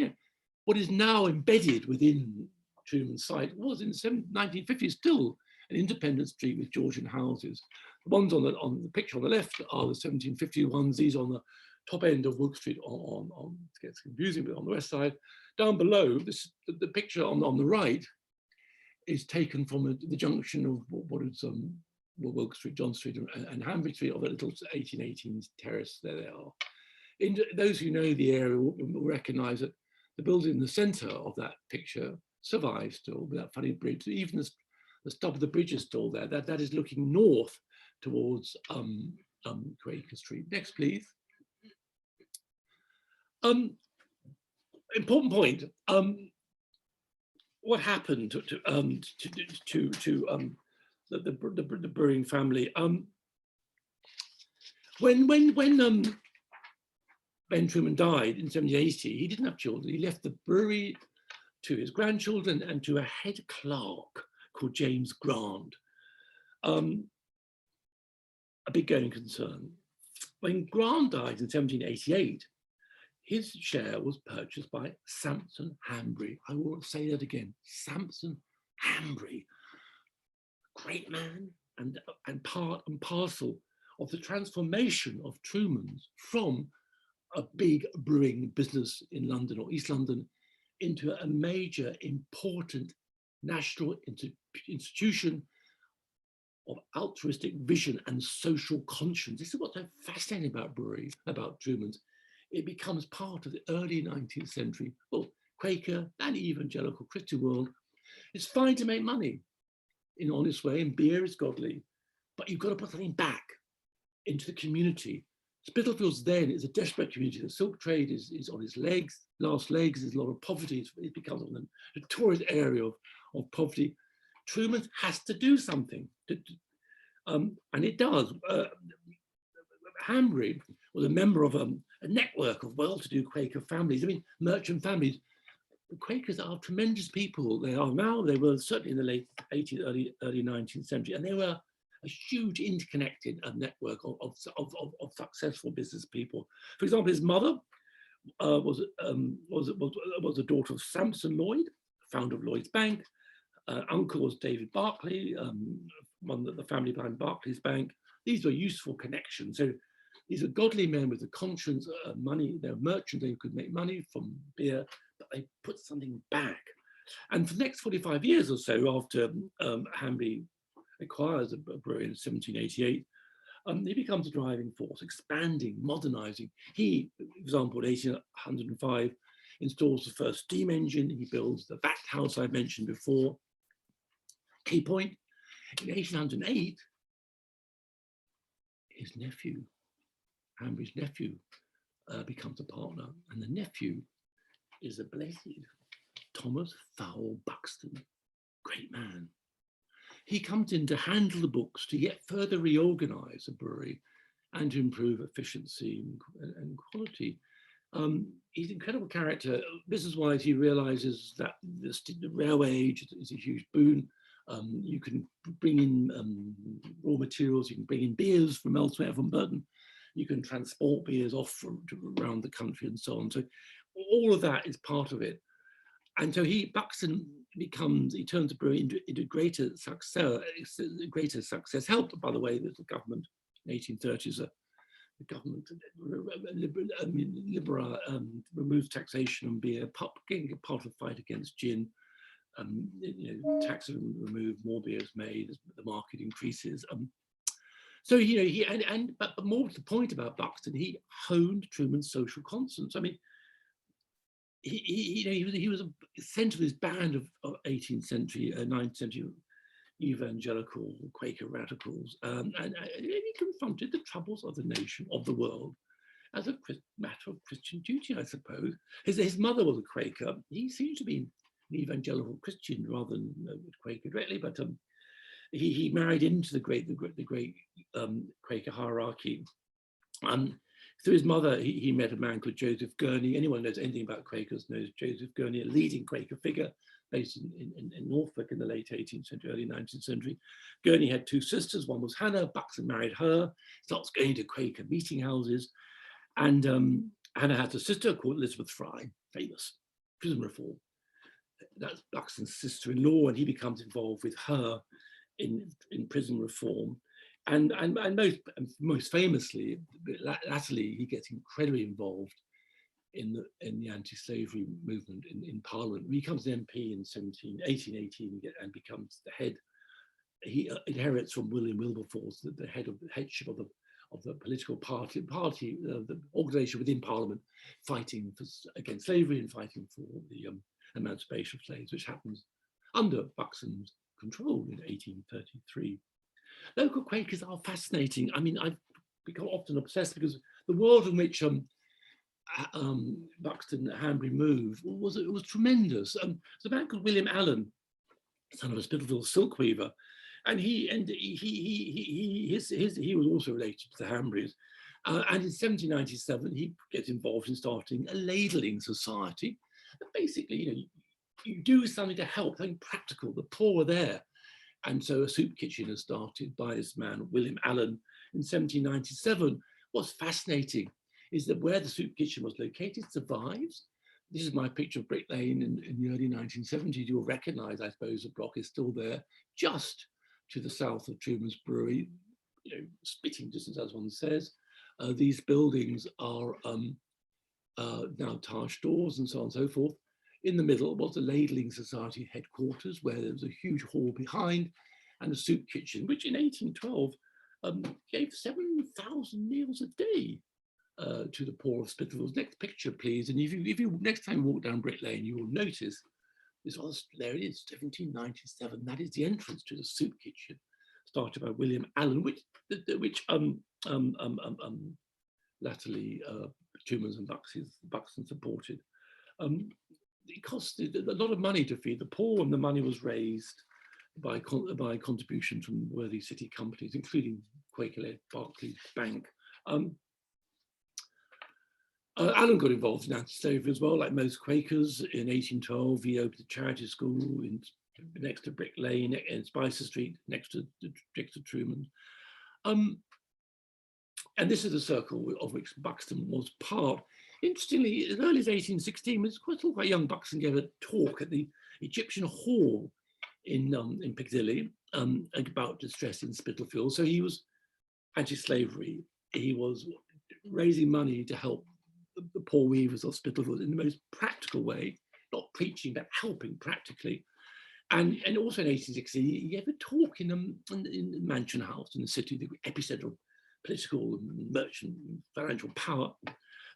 what is now embedded within Truman's site was in the 1950s still an independent street with Georgian houses. The ones on the picture on the left are the 1750 ones. These on the top end of Wilk Street it gets confusing, but on the west side. Down below, the picture on the right is taken from the junction of what is Wilk Street, John Street, and Hanbury Street, of a little 1818 terrace. There they are. Those who know the area will recognise that the building in the centre of that picture survives still, with that funny bridge. Even the stub of the bridge is still there. That is looking north towards Quaker Street. Next, please. Important point. What happened to the brewing family? When Ben Truman died in 1780, he didn't have children. He left the brewery to his grandchildren and to a head clerk called James Grant, a big going concern. When Grant died in 1788, his share was purchased by Sampson Hanbury. I will say that again, Sampson Hanbury, great man and part and parcel of the transformation of Truman's from a big brewing business in London or East London into a major, important national institution of altruistic vision and social conscience. This is what's so fascinating about brewery, about Truman's. It becomes part of the early 19th century, well, Quaker and evangelical Christian world. It's fine to make money in an honest way, and beer is godly, but you've got to put something back into the community. Spitalfields then is a desperate community. The silk trade is on its last legs. There's a lot of poverty. It becomes a notorious area of poverty. Truman has to do something, and it does. Hanbury was a member of a network of well-to-do Quaker families. I mean, merchant families. The Quakers are tremendous people. They are now. They were certainly in the late 18th, early 19th century, and they were a huge interconnected network of successful business people. For example, his mother was the daughter of Sampson Lloyd, founder of Lloyd's Bank. Uncle was David Barclay, one of the family behind Barclays Bank. These were useful connections. So these are godly men with a conscience, money. They're merchants. They could make money from beer, but they put something back. And for the next 45 years or so, after Hanbury acquires a brewery in 1788, he becomes a driving force, expanding, modernizing. He, for example, in 1805, installs the first steam engine. He builds the vat house I mentioned before. Key point, in 1808, his nephew, Hanbury's nephew, becomes a partner, and the nephew is a blessed Thomas Fowell Buxton, great man. He comes in to handle the books, to yet further reorganize the brewery and to improve efficiency and quality. He's an incredible character. Business-wise, he realizes that the railway age is a huge boon. You can bring in raw materials, you can bring in beers from elsewhere, from Burton. You can transport beers off around the country and so on. So all of that is part of it. And so Buxton turns the brewery into greater success, helped by the way that the government in the 1830s, the government removes taxation on beer, getting part of the fight against gin. Taxes removed, more beer is made as the market increases. But more to the point about Buxton, he honed Truman's social conscience. I mean, he was a centre of this band of 18th century, 19th century evangelical Quaker radicals, and he confronted the troubles of the nation, of the world, as a matter of Christian duty, I suppose. His mother was a Quaker. He seems to be an evangelical Christian rather than Quaker directly, but he married into the great Quaker hierarchy. Through his mother, he met a man called Joseph Gurney. Anyone who knows anything about Quakers knows Joseph Gurney, a leading Quaker figure based in Norfolk in the late 18th century, early 19th century. Gurney had two sisters. One was Hannah. Buxton married her, starts going to Quaker meeting houses. And Hannah had a sister called Elizabeth Fry, famous, prison reform. That's Buxton's sister-in-law, and he becomes involved with her in prison reform. And most famously, latterly, he gets incredibly involved in the anti-slavery movement in Parliament. He becomes an MP in 1818 and becomes the head. He inherits from William Wilberforce the headship of the political party, the organisation within Parliament, fighting against slavery and fighting for the emancipation of slaves, which happens under Buxton's control in 1833. Local Quakers are fascinating. I mean, I've become often obsessed because the world in which Buxton and Hanbury moved was tremendous. There's a man called William Allen, son of a Spitalfield silk weaver, and he was also related to the Hanburys. And in 1797, he gets involved in starting a ladling society. And basically, you do something to help, something practical. The poor are there. And so a soup kitchen is started by this man, William Allen, in 1797. What's fascinating is that where the soup kitchen was located survives. This is my picture of Brick Lane in the early 1970s. You'll recognize, I suppose, the block is still there, just to the south of Truman's Brewery, spitting distance, as one says. These buildings are now Taj stores and so on and so forth. In the middle was the Ladling Society headquarters, where there was a huge hall behind, and a soup kitchen, which in 1812 gave 7,000 meals a day to the poor of Spitalfields. Next picture, please. And if you next time walk down Brick Lane, you will notice this was, there it is, 1797. That is the entrance to the soup kitchen, started by William Allen, which latterly Truman's and Buxton supported. It cost a lot of money to feed the poor, and the money was raised by contributions from worthy city companies, including Quaker-led Barclays Bank. Allen got involved in anti-slavery as well, like most Quakers. In 1812, he opened a charity school next to Brick Lane, in Spicer Street, next to Truman. And this is the circle of which Buxton was part. Interestingly, as early as 1816, when still quite young, Buxton gave a talk at the Egyptian Hall in Piccadilly about distress in Spitalfields. So he was anti-slavery. He was raising money to help the poor weavers of Spitalfields in the most practical way, not preaching, but helping practically. And also in 1860, he gave a talk in Mansion House in the city, the epicenter of political and merchant financial power.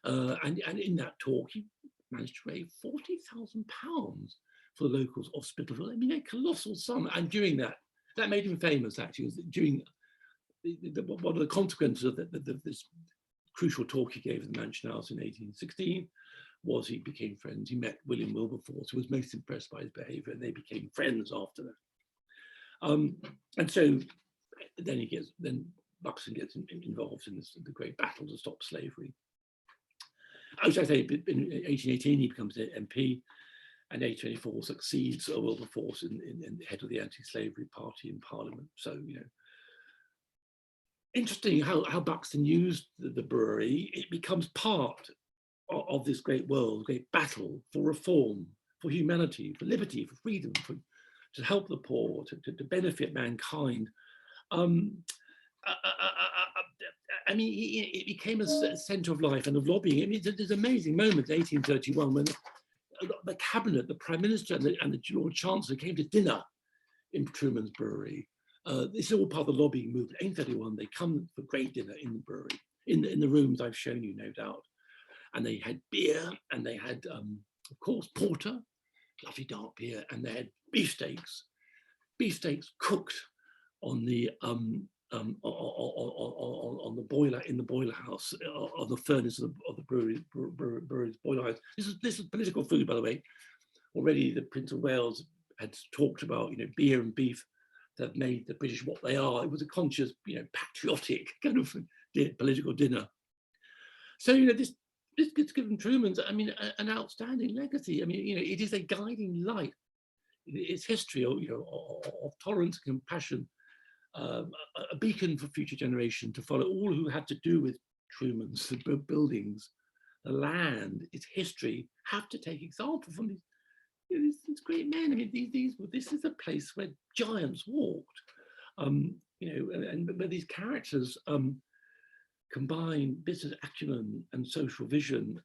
And in that talk, he managed to raise £40,000 for the locals of Spitalfield. I mean, a colossal sum. And during that made him famous, actually. Was during one of the consequences of this crucial talk he gave at the Mansion House in 1816 was he became friends. He met William Wilberforce, who was most impressed by his behavior, and they became friends after that. And so then Buxton gets involved in the great battle to stop slavery. As I say, in 1818, he becomes an MP, and 1824 succeeds Wilberforce in the head of the anti-slavery party in Parliament. So, interesting how Buxton used the brewery. It becomes part of this great world, great battle for reform, for humanity, for liberty, for freedom, to help the poor, to benefit mankind. I mean, it became a centre of life and of lobbying. I mean, there's amazing moments, 1831, when the cabinet, the Prime Minister and the Lord Chancellor came to dinner in Truman's Brewery. This is all part of the lobbying movement. 1831, they come for great dinner in the brewery, in the rooms I've shown you, no doubt. And they had beer, and they had, of course, porter, lovely dark beer, and they had beefsteaks. beefsteaks cooked on the on the boiler in the boiler house, on the furnace of the brewery's boiler house. This is political food, by the way. Already the Prince of Wales had talked about, beer and beef that made the British what they are. It was a conscious, patriotic kind of political dinner. So, this gets given Truman's, an outstanding legacy. It is a guiding light. Its history, of tolerance and compassion, a beacon for future generation to follow. All who had to do with Truman's, the buildings, the land, its history, have to take example from these great men. This is a place where giants walked, and but these characters combine business acumen and social vision.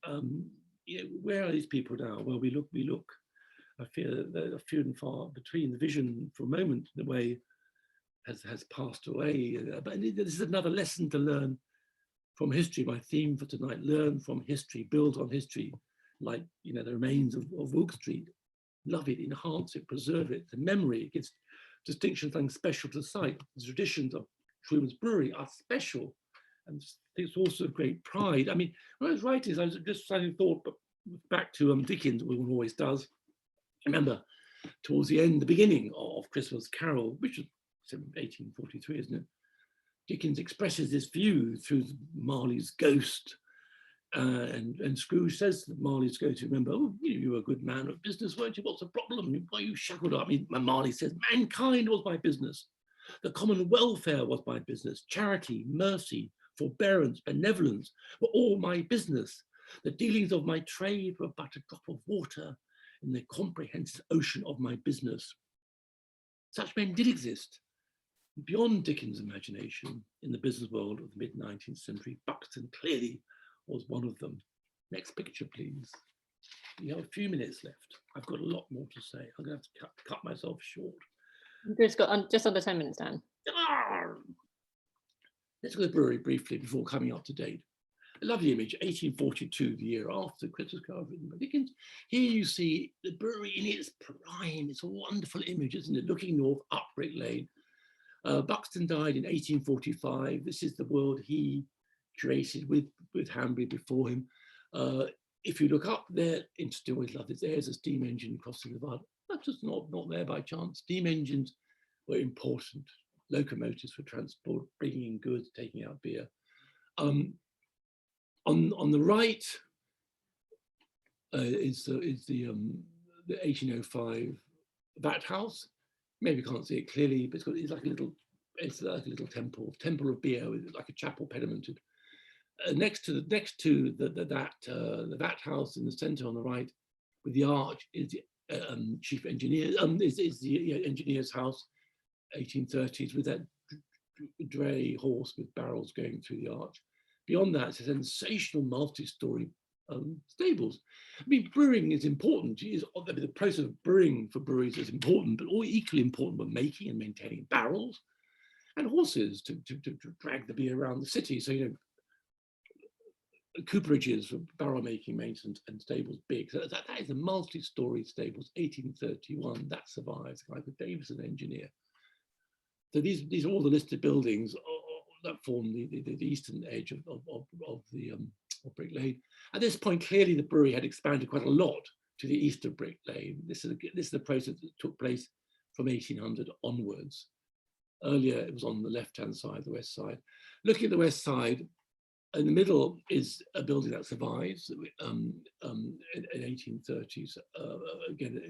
Where are these people now? Well, we look. I fear that they're few and far between. The vision, for a moment, in a way, has passed away. But this is another lesson to learn from history. My theme for tonight: learn from history, build on history, like the remains of Wilk Street. Love it, enhance it, preserve it. The memory, it gives distinction, something special to the site. The traditions of Truman's Brewery are special, and it's also a great pride. When I was writing this, I was just having thought, but back to Dickens, what one always does. Remember, towards the end, the beginning of Christmas Carol, which is 1843, isn't it? Dickens expresses this view through Marley's ghost. And Scrooge says to Marley's ghost, remember, you were a good man of business, weren't you? What's the problem? Why are you shackled up? Marley says, mankind was my business. The common welfare was my business. Charity, mercy, forbearance, benevolence were all my business. The dealings of my trade were but a drop of water in the comprehensive ocean of my business. Such men did exist. Beyond Dickens' imagination in the business world of the mid-19th century, Buxton clearly was one of them. Next picture, please. We have a few minutes left. I've got a lot more to say. I'm going to have to cut myself short. Just got just under 10 minutes, Dan. Let's go to the brewery briefly before coming up to date. A lovely image, 1842, the year after Christmas Carol written by Dickens. Here you see the brewery in its prime. It's a wonderful image, isn't it? Looking north up Brick Lane. Buxton died in 1845. This is the world he created with Hanbury before him. If you look up there, interesting, always love this. There's a steam engine crossing the Vard. That's just not there by chance. Steam engines were important. Locomotives for transport, bringing in goods, taking out beer. On the right is the 1805 Vat House. Maybe you can't see it clearly, but it's like a little temple of beer, with like a chapel pedimented. Next to the Vat House in the centre on the right, with the arch, is the chief engineer. Is the engineer's house, 1830s, with that dray horse with barrels going through the arch. Beyond that, it's a sensational multi-story stables. Brewing is important. The process of brewing for breweries is important, but all equally important were making and maintaining barrels and horses to drag the beer around the city. So, cooperages for barrel making, maintenance, and stables big. So that is a multi-story stables, 1831. That survives. A guy called Davison, engineer. So these are all the listed buildings that form the eastern edge of Brick Lane. At this point, clearly the brewery had expanded quite a lot to the east of Brick Lane. This is the process that took place from 1800 onwards. Earlier, it was on the left-hand side, the west side. Looking at the west side, in the middle is a building that survives in 1830s. Again,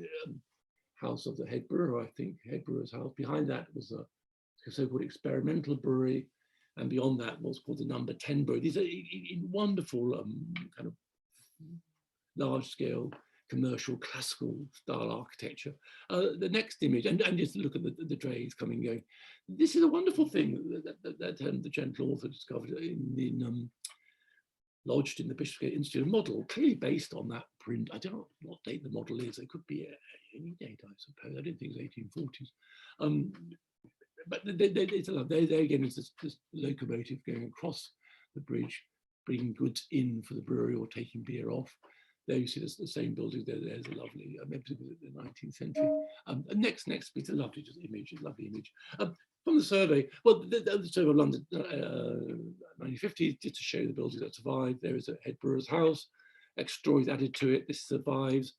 house of the head brewer, I think, head brewer's house. Behind that was a so-called experimental brewery, and beyond that was called the Number 10 Brewery. These are wonderful kind of large-scale commercial classical style architecture. The next image, and just look at the drays coming and going. This is a wonderful thing that the gentle author discovered lodged in the Bishopsgate Institute, a model clearly based on that print. I don't know what date the model is. It could be any date, I suppose. I don't think it's 1840s. But there again is this locomotive going across the bridge, bringing goods in for the brewery or taking beer off. there you see the same building. There's a lovely, maybe the 19th century. Next, it's a lovely image, from the survey. Well, the survey of London, 1950, just to show the buildings that survived. There is a head brewer's house, extra stories added to it. This survives.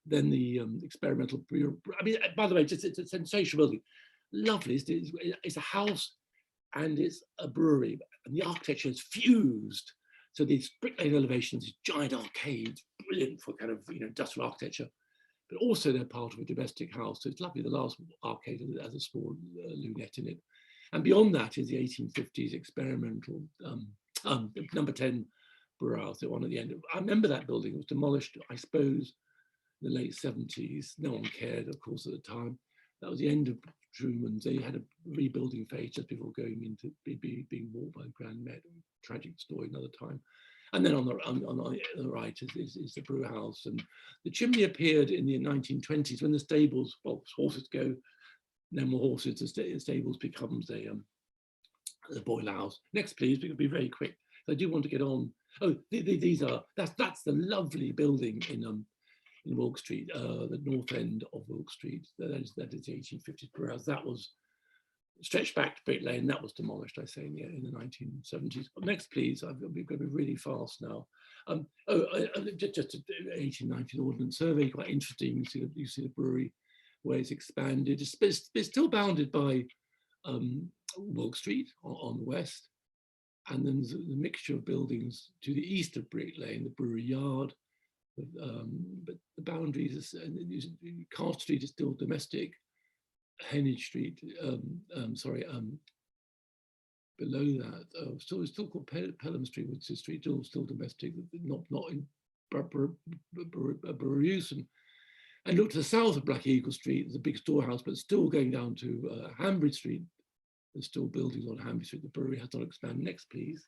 Then the experimental brewer. I mean, by the way, it's a sensational building. Lovely. It's a house and it's a brewery, and the architecture is fused. So these brick lane elevations, these giant arcades, brilliant for kind of industrial architecture, but also they're part of a domestic house. So it's lovely. The last arcade has a small lunette in it, and beyond that is the 1850s experimental number 10 brewer house. The one at the end. I remember that building. It was demolished, I suppose, in the late 70s. No one cared, of course, at the time. That was the end of Truman's. They had a rebuilding phase just before going into being bought by Grand Met. Tragic story another time. And then on the right is the brew house. And the chimney appeared in the 1920s when the stables, well, horses go, no more horses, the stables becomes the boiler house. Next, please, we can be very quick. I do want to get on. Oh, that's the lovely building in Wilk Street, the north end of Wilk Street. That is the 1850s brew house. That was stretched back to Brick Lane. That was demolished, I say, in the 1970s. Next, please. We've got to be really fast now. Just an 1890 Ordnance Survey, quite interesting. You see the brewery where it's expanded. It's still bounded by Wilk Street on the west. And then there's the mixture of buildings to the east of Brick Lane, the brewery yard. But the boundaries, Cart Street is still domestic. Heneage Street, below that, still called Pelham Street, Woodsear Street, still domestic, not in brewery use. And look to the south of Black Eagle Street, there's a big storehouse, but still going down to Hanbury Street. There's still buildings on Hanbury Street. The brewery has not expanded. Next, please.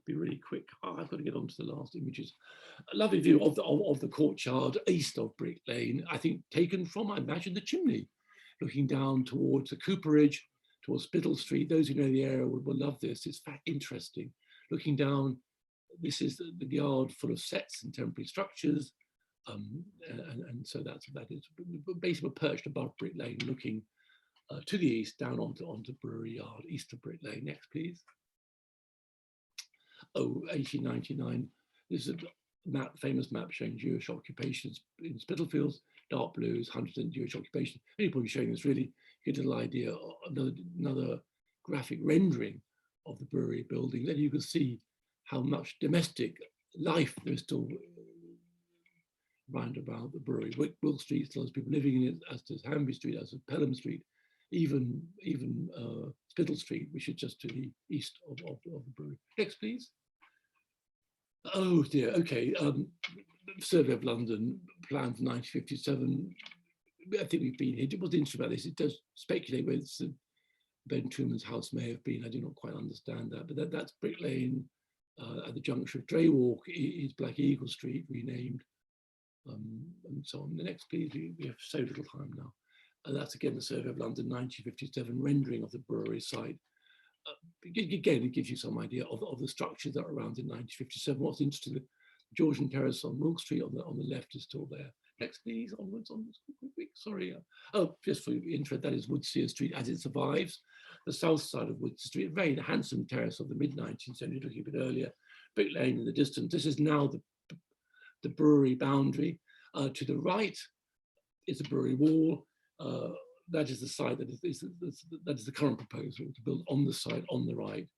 Be really quick. I've got to get on to the last images. A lovely view of the courtyard east of Brick Lane, I think taken from, I imagine, the chimney, looking down towards the Cooperage, towards Spittle Street. Those who know the area will love this. It's interesting. Looking down, this is the yard full of sets and temporary structures. And so that is basically perched above Brick Lane, looking to the east, down onto Brewery Yard, east of Brick Lane. Next, please. 1899. This is a famous map showing Jewish occupations in Spitalfields, dark blues, 100% Jewish occupation. Any point showing this really get a little idea, another graphic rendering of the brewery building. Then you can see how much domestic life there is still round about the brewery. Wilk Street still has people living in it, as does Hanbury Street, as does Pelham Street, even Spittle Street, which is just to the east of the brewery. Next, please. Oh dear, okay. Survey of London, planned for 1957. I think we've been here. What's interesting about this, it does speculate whether Ben Truman's house may have been. I do not quite understand that, but that's Brick Lane. At the junction of Dray Walk is Black Eagle Street, renamed, and so on. The next, please. We have so little time now. That's again the Survey of London, 1957 rendering of the brewery site. Again, it gives you some idea of the structures that are around in 1957. What's interesting, the Georgian Terrace on Wilk Street on the left is still there. Next, please, onwards, quick, sorry. Just for your interest, that is Woodsear Street as it survives. The south side of Woodsear Street, a very handsome terrace of the mid-19th century, looking a bit earlier. Brick Lane in the distance. This is now the brewery boundary. To the right is the brewery wall. That is the site that is the current proposal to build on the site on the right.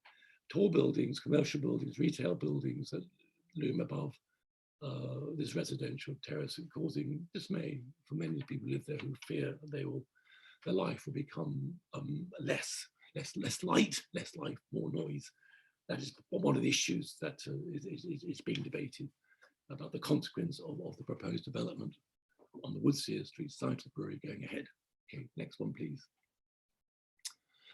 Tall buildings, commercial buildings, retail buildings that loom above this residential terrace, causing dismay for many people who live there, who fear that their life will become less light, less life, more noise. That is one of the issues that is being debated about the consequence of the proposed development on the Woodsear Street site of the brewery going ahead. Okay, next one, please.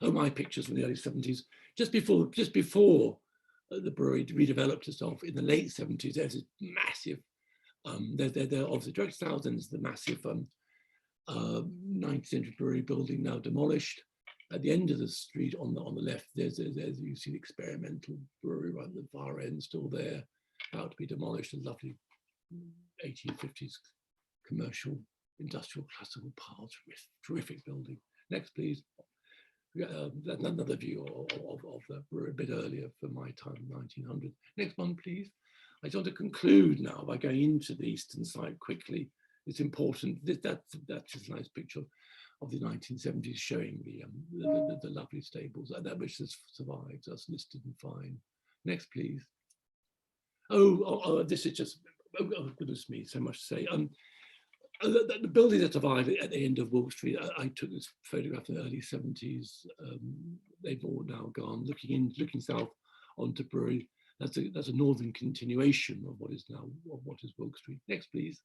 Oh, my pictures from the early 70s. Just before the brewery redeveloped itself in the late 70s, there's this massive, there obviously direct south, and there's the massive 19th century brewery building now demolished. At the end of the street on the left, there's you see the experimental brewery right at the far end, still there, about to be demolished. A lovely 1850s commercial industrial classical paths, terrific building. Next, please. Another view of the brewery a bit earlier for my time, 1900. Next one, please. I just want to conclude now by going into the eastern side quickly. It's important. That's just a nice picture of the 1970s showing the lovely stables that which has survived. That's listed and fine. Next, please. This is just, oh goodness me, so much to say. The building that survived at the end of Wilk Street, I took this photograph in the early 70s. They've all now gone. Looking south onto Brewery, that's a northern continuation of what is Wilk Street. Next, please.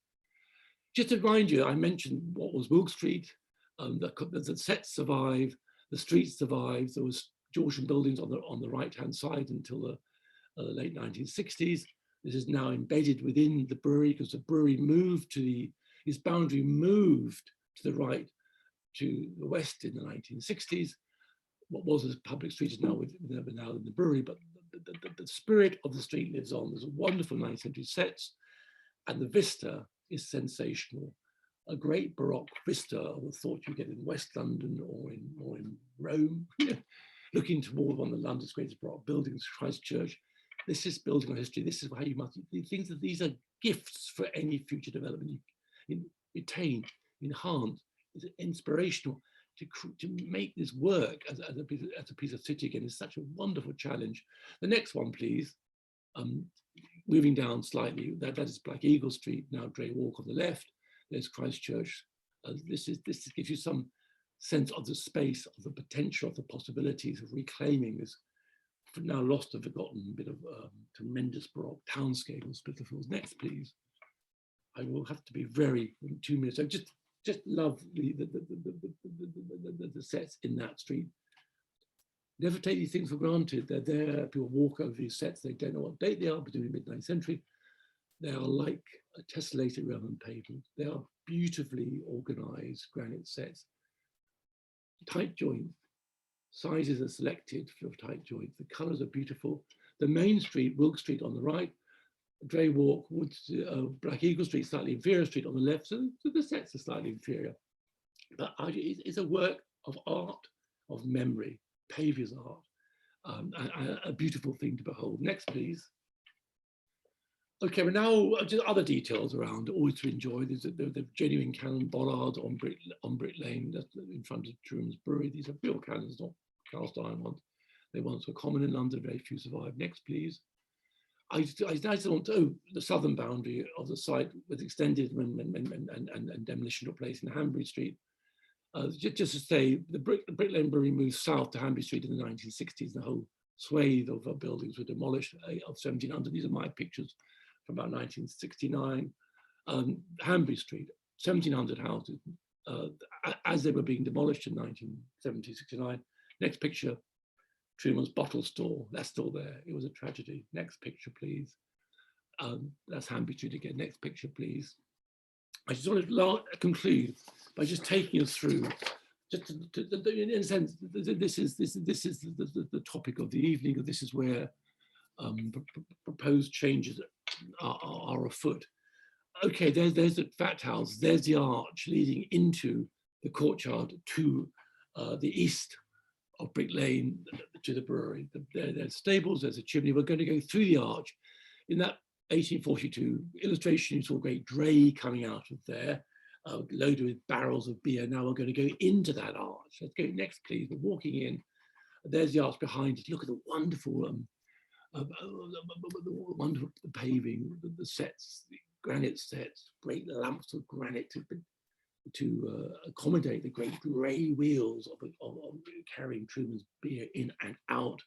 Just to remind you, I mentioned what was Wilk Street. The sets survived, the streets survived. There was Georgian buildings on the right-hand side until the late 1960s. This is now embedded within the brewery because the brewery moved its boundary moved to the right, to the west in the 1960s. What was a public street is now in the brewery, but the spirit of the street lives on. There's a wonderful 19th century sets, and the vista is sensational. A great Baroque vista of the thought you get in West London or in Rome, looking toward one of London's greatest Baroque buildings, Christchurch. This is building on history. This is how you must think that these are gifts for any future development. You retain, enhance, is inspirational to make this work as a piece of city again is such a wonderful challenge. The next one, please. Moving down slightly, that is Black Eagle Street, now Dray Walk on the left. There's Christchurch. This gives you some sense of the space, of the potential, of the possibilities of reclaiming this now lost and forgotten bit of tremendous Baroque townscape on Spitalfields. Next, please. I will have to be very in 2 minutes. I just love the sets in that street. Never take these things for granted. They're there. People walk over these sets. They don't know what date they are, between the mid-9th century. They are like a tessellated Roman pavement. They are beautifully organized granite sets. Tight joints. Sizes are selected for tight joints. The colors are beautiful. The main street, Wilk Street on the right, Dray Walk, Black Eagle Street, slightly inferior street on the left. So the sets are slightly inferior. But it's a work of art, of memory, Paviour's art, a beautiful thing to behold. Next, please. Okay, but now just other details around, always to enjoy. There's the genuine cannon bollards on Brick Lane, that's in front of Truman's Brewery. These are real cannons, not cast iron ones. They once were common in London, very few survive. Next, please. I just want to, the southern boundary of the site was extended and demolition took place in Hanbury Street. Just to say, the Brick Lane Brewery moved south to Hanbury Street in the 1960s. The whole swathe of buildings were demolished of 1700. These are my pictures from about 1969. Hanbury Street, 1700 houses, as they were being demolished in 1970-69. Next picture, Truman's bottle store, that's still there. It was a tragedy. Next picture, please. That's Hanbury Street again. Next picture, please. I just want to conclude by just taking us through, just in a sense, this is the topic of the evening. This is where proposed changes are afoot. Okay, there's the Fat House. There's the arch leading into the courtyard to the east of Brick Lane to the brewery. There's stables, there's a chimney. We're going to go through the arch. In that 1842 illustration, you saw a great dray coming out of there, loaded with barrels of beer. Now we're going to go into that arch. Let's go next, please. We're walking in. There's the arch behind it. Look at the wonderful, wonderful paving, the sets, the granite sets, great lamps of granite to accommodate the great grey wheels of carrying Truman's beer in and out.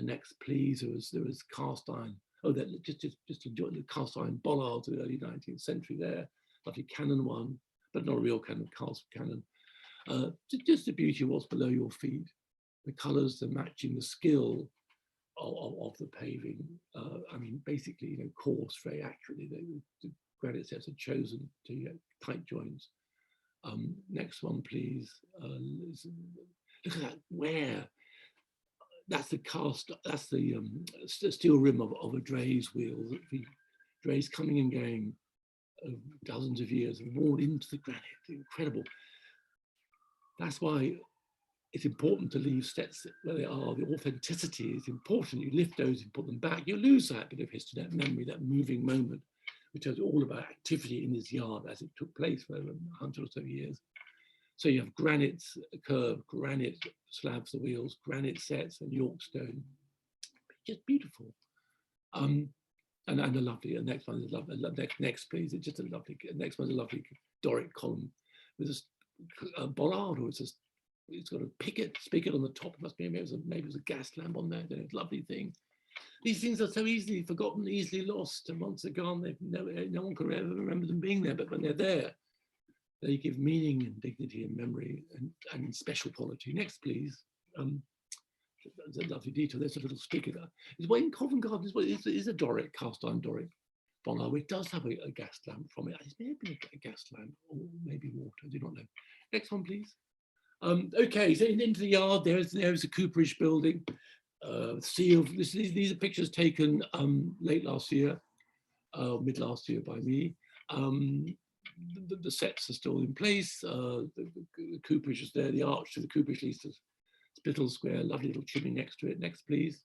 Next, please. There was cast iron. Oh, just enjoy the cast iron bollards of the early 19th century there. Lovely cannon one, but not a real cannon, cast cannon. Just the beauty of what's below your feet. The colours, the matching, the skill of the paving. I mean, basically, coarse very accurately. The granite sets are chosen to get tight joints. Next one, please. Look at that wear. That's the cast. That's the steel rim of a dray's wheel. The dray's coming and going dozens of years, worn into the granite. Incredible. That's why it's important to leave sets where they are. The authenticity is important. You lift those and put them back. You lose that bit of history, that memory, that moving moment, which is all about activity in this yard as it took place for over 100 or so years. So you have granite curve, granite slabs, the wheels, granite sets, and York stone. Just beautiful. And a lovely, the next one is lovely. Next, please. It's just a lovely. Next one's a lovely Doric column with a bollard, or it's got a spigot on the top. It must be maybe it was a gas lamp on there. It's a lovely thing. These things are so easily forgotten, easily lost, and once they're gone, no one can ever remember them being there. But when they're there, they give meaning and dignity and memory and special quality. Next, please. There's a lovely detail. There's a little spigot. It's in Covent Garden. Is a Doric, cast iron Doric bollard, which does have a gas lamp from it. It's maybe a gas lamp or maybe water. I do not know. Next one, please. Okay, so into the yard. There's a cooperage building. These are pictures taken late last year, mid last year by me. The sets are still in place. The cooperage is there. The arch to the cooperage leads to Spittal Square. Lovely little chimney next to it. Next, please.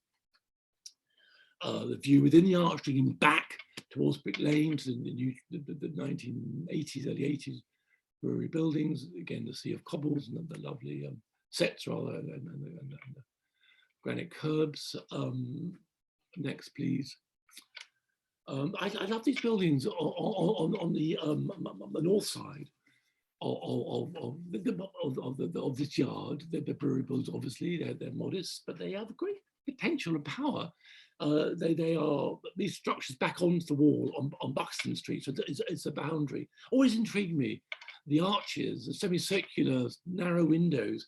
The view within the arch, looking back towards Brick Lane to the 1980s, early 80s brewery buildings. Again, the sea of cobbles and the lovely sets rather, and the granite curbs. Next, please. I love these buildings on the north side of this yard. The brewery buildings, obviously, they're modest, but they have great potential and power. They are these structures back onto the wall on Buxton Street. So it's a boundary. Always intrigued me. The arches, the semicircular, narrow windows.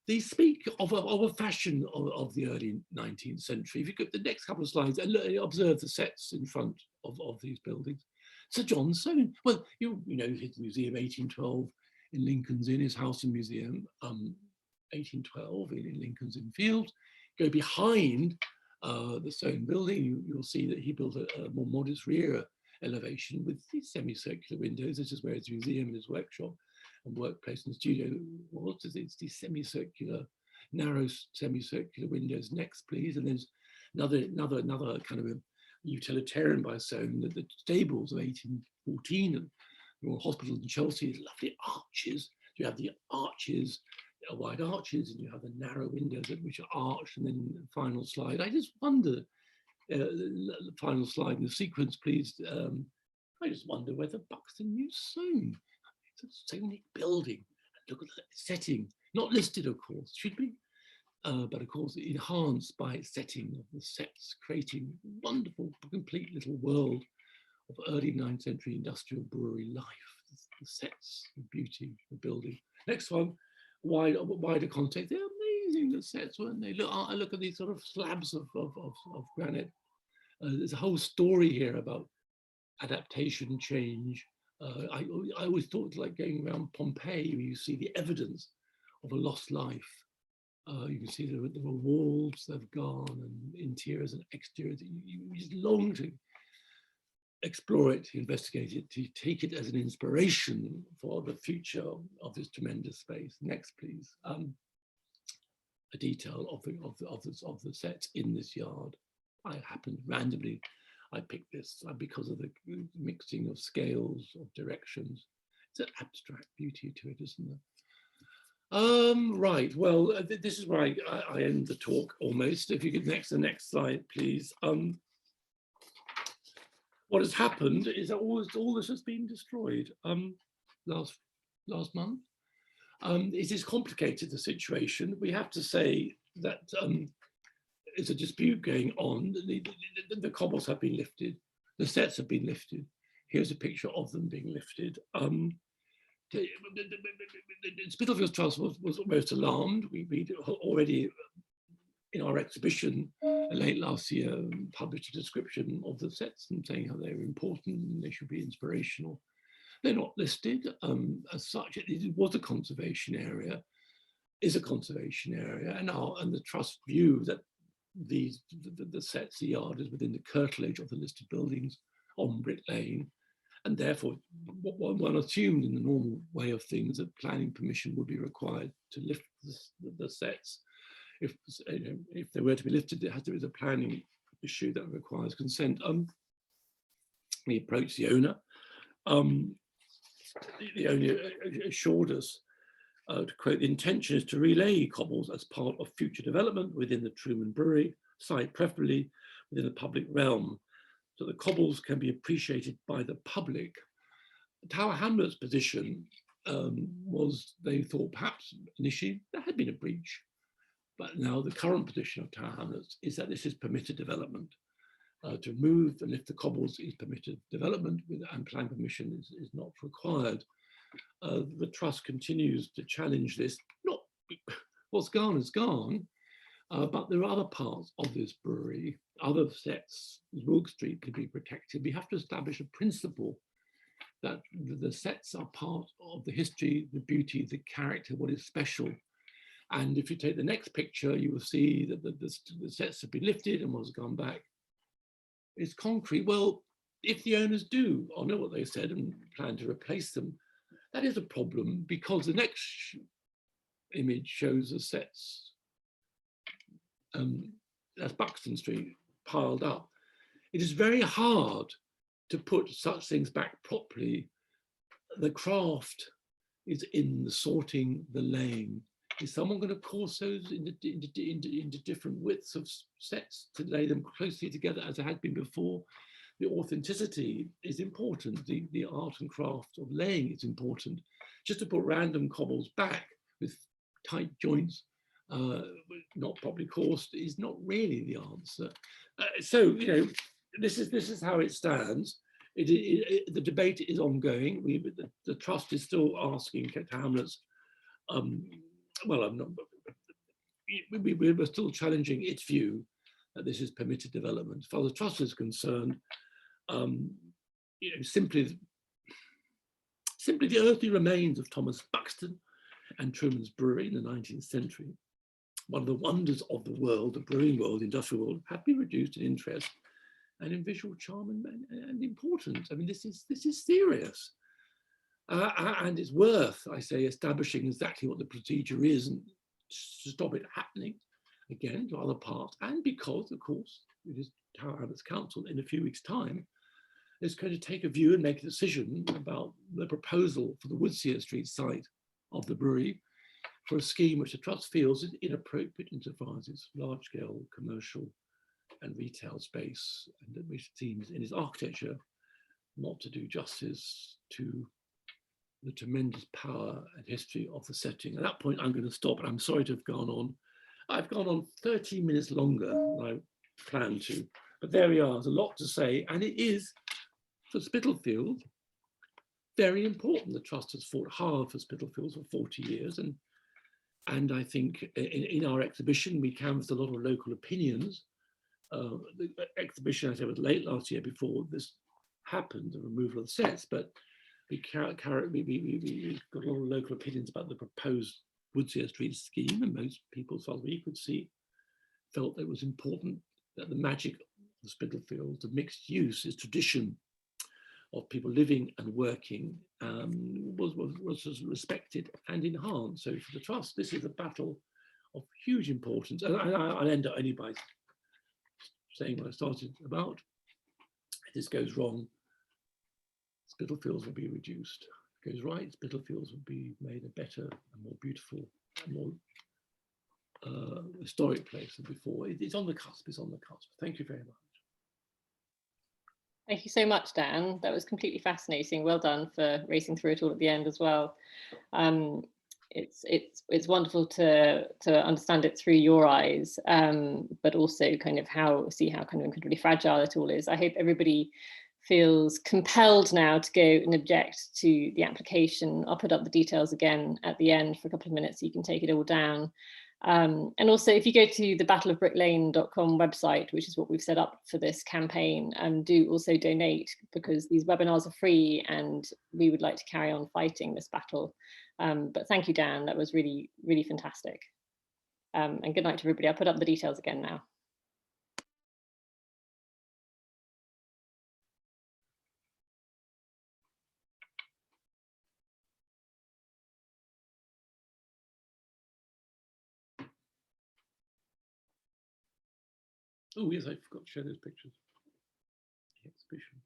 These speak of a fashion of the early 19th century. If you go to the next couple of slides and observe the sets in front of these buildings. Sir John Soane, well, you know his museum 1812 in Lincoln's Inn, his house and museum, 1812 in Lincoln's Inn Fields. Go behind the Soane building, you'll see that he built a more modest rear elevation with these semicircular windows. This is where his museum and his workshop and workplace and studio was. It's these semicircular, narrow semicircular windows. Next, please. And there's another kind of a utilitarian by Soane, the stables of 1814 and the Royal Hospital in Chelsea, lovely arches. You have the arches, wide arches, and you have the narrow windows which are arched. And then the final slide. I just wonder, the final slide in the sequence, please. I just wonder whether Buxton knew Soane. It's a unique building. Look at the setting. Not listed, of course, should be, but of course enhanced by its setting of the sets, creating wonderful, complete little world of early 9th century industrial brewery life. The sets, the beauty, the building. Next one, wider context. They're amazing, the sets, weren't they? I look at these sort of slabs of granite. There's a whole story here about adaptation, change. I always thought like going around Pompeii, where you see the evidence of a lost life. You can see there were walls that have gone, and interiors and exteriors. You just long to explore it, to investigate it, to take it as an inspiration for the future of this tremendous space. Next, please. A detail of the sets in this yard. I happened randomly. I picked this because of the mixing of scales, of directions. It's an abstract beauty to it, isn't there? Right, well, this is where I end the talk almost. If you could the next slide, please. What has happened is that all this has been destroyed last month. It is complicated, the situation. We have to say that there's a dispute going on. The cobbles have been lifted. The sets have been lifted. Here's a picture of them being lifted. Spitalfields Trust was almost alarmed. We already, in our exhibition late last year, published a description of the sets and saying how they were important and they should be inspirational. They're not listed as such. It was a conservation area, is a conservation area, and the Trust view that the sets, the yard is within the curtilage of the listed buildings on Brick Lane, And therefore, one assumed in the normal way of things that planning permission would be required to lift the sets. If they were to be lifted, it has to be a planning issue that requires consent. We approached the owner. The owner assured us, to quote, the intention is to relay cobbles as part of future development within the Truman Brewery site, preferably within the public realm, so the cobbles can be appreciated by the public. Tower Hamlets' position was they thought perhaps initially there had been a breach, but now the current position of Tower Hamlets is that this is permitted development. To remove and lift the cobbles is permitted development, and plan permission is not required. The trust continues to challenge this. Not what's gone is gone, but there are other parts of this brewery, other sets, Wilk Street could be protected. We have to establish a principle that the sets are part of the history, the beauty, the character, what is special. And if you take the next picture, you will see that the sets have been lifted and what's gone back is concrete. Well, if the owners do honor what they said and plan to replace them, that is a problem, because the next image shows the sets as Buxton Street piled up. It is very hard to put such things back properly. The craft is in the sorting, the laying. Is someone going to course those into different widths of sets to lay them closely together as it had been before? The authenticity is important. The art and craft of laying is important. Just to put random cobbles back with tight joints, not properly coursed, is not really the answer. So, this is how it stands. The debate is ongoing. The trust is still asking Hamlets. Well, we're still challenging its view that this is permitted development. As far as the trust is concerned, simply the earthly remains of Thomas Buxton and Truman's Brewery in the 19th century, one of the wonders of the world, the brewing world, the industrial world, have been reduced in interest and in visual charm and importance. I mean, this is serious. And it's worth, I say, establishing exactly what the procedure is and to stop it happening again to other parts. And because, of course, it is Tower Hamlets Council in a few weeks' time is going to take a view and make a decision about the proposal for the Woodseer Street site of the brewery for a scheme which the trust feels is inappropriate insofar as its large-scale commercial and retail space, and which seems in its architecture not to do justice to the tremendous power and history of the setting. At that point, I'm going to stop, and I'm sorry to have gone on. I've gone on 30 minutes longer than I planned to, but there we are. There's a lot to say, and it is, for Spitalfield, very important. The trust has fought hard for Spitalfield for 40 years, and I think in our exhibition, we canvassed a lot of local opinions. The exhibition, as I said, was late last year before this happened, the removal of the sets, but we got a lot of local opinions about the proposed Woodseer Street scheme, and most people, as far as we could see, felt that it was important that the magic of the Spitalfields, the mixed use, its tradition of people living and working, was respected and enhanced. So for the trust, this is a battle of huge importance. And I'll end up only by saying what I started about. If this goes wrong, Spitalfields will be reduced. If it goes right, Spitalfields will be made a better and more beautiful and more historic place than before. It's on the cusp, it's on the cusp. Thank you very much. Thank you so much, Dan. That was completely fascinating. Well done for racing through it all at the end as well. It's wonderful to understand it through your eyes, but also kind of see how kind of incredibly fragile it all is. I hope everybody feels compelled now to go and object to the application. I'll put up the details again at the end for a couple of minutes so you can take it all down. And also, if you go to the battleofbricklane.com website, which is what we've set up for this campaign, do also donate, because these webinars are free and we would like to carry on fighting this battle. But thank you, Dan. That was really, really fantastic. And good night to everybody. I'll put up the details again now. Oh yes, I forgot to show those pictures. The exhibition.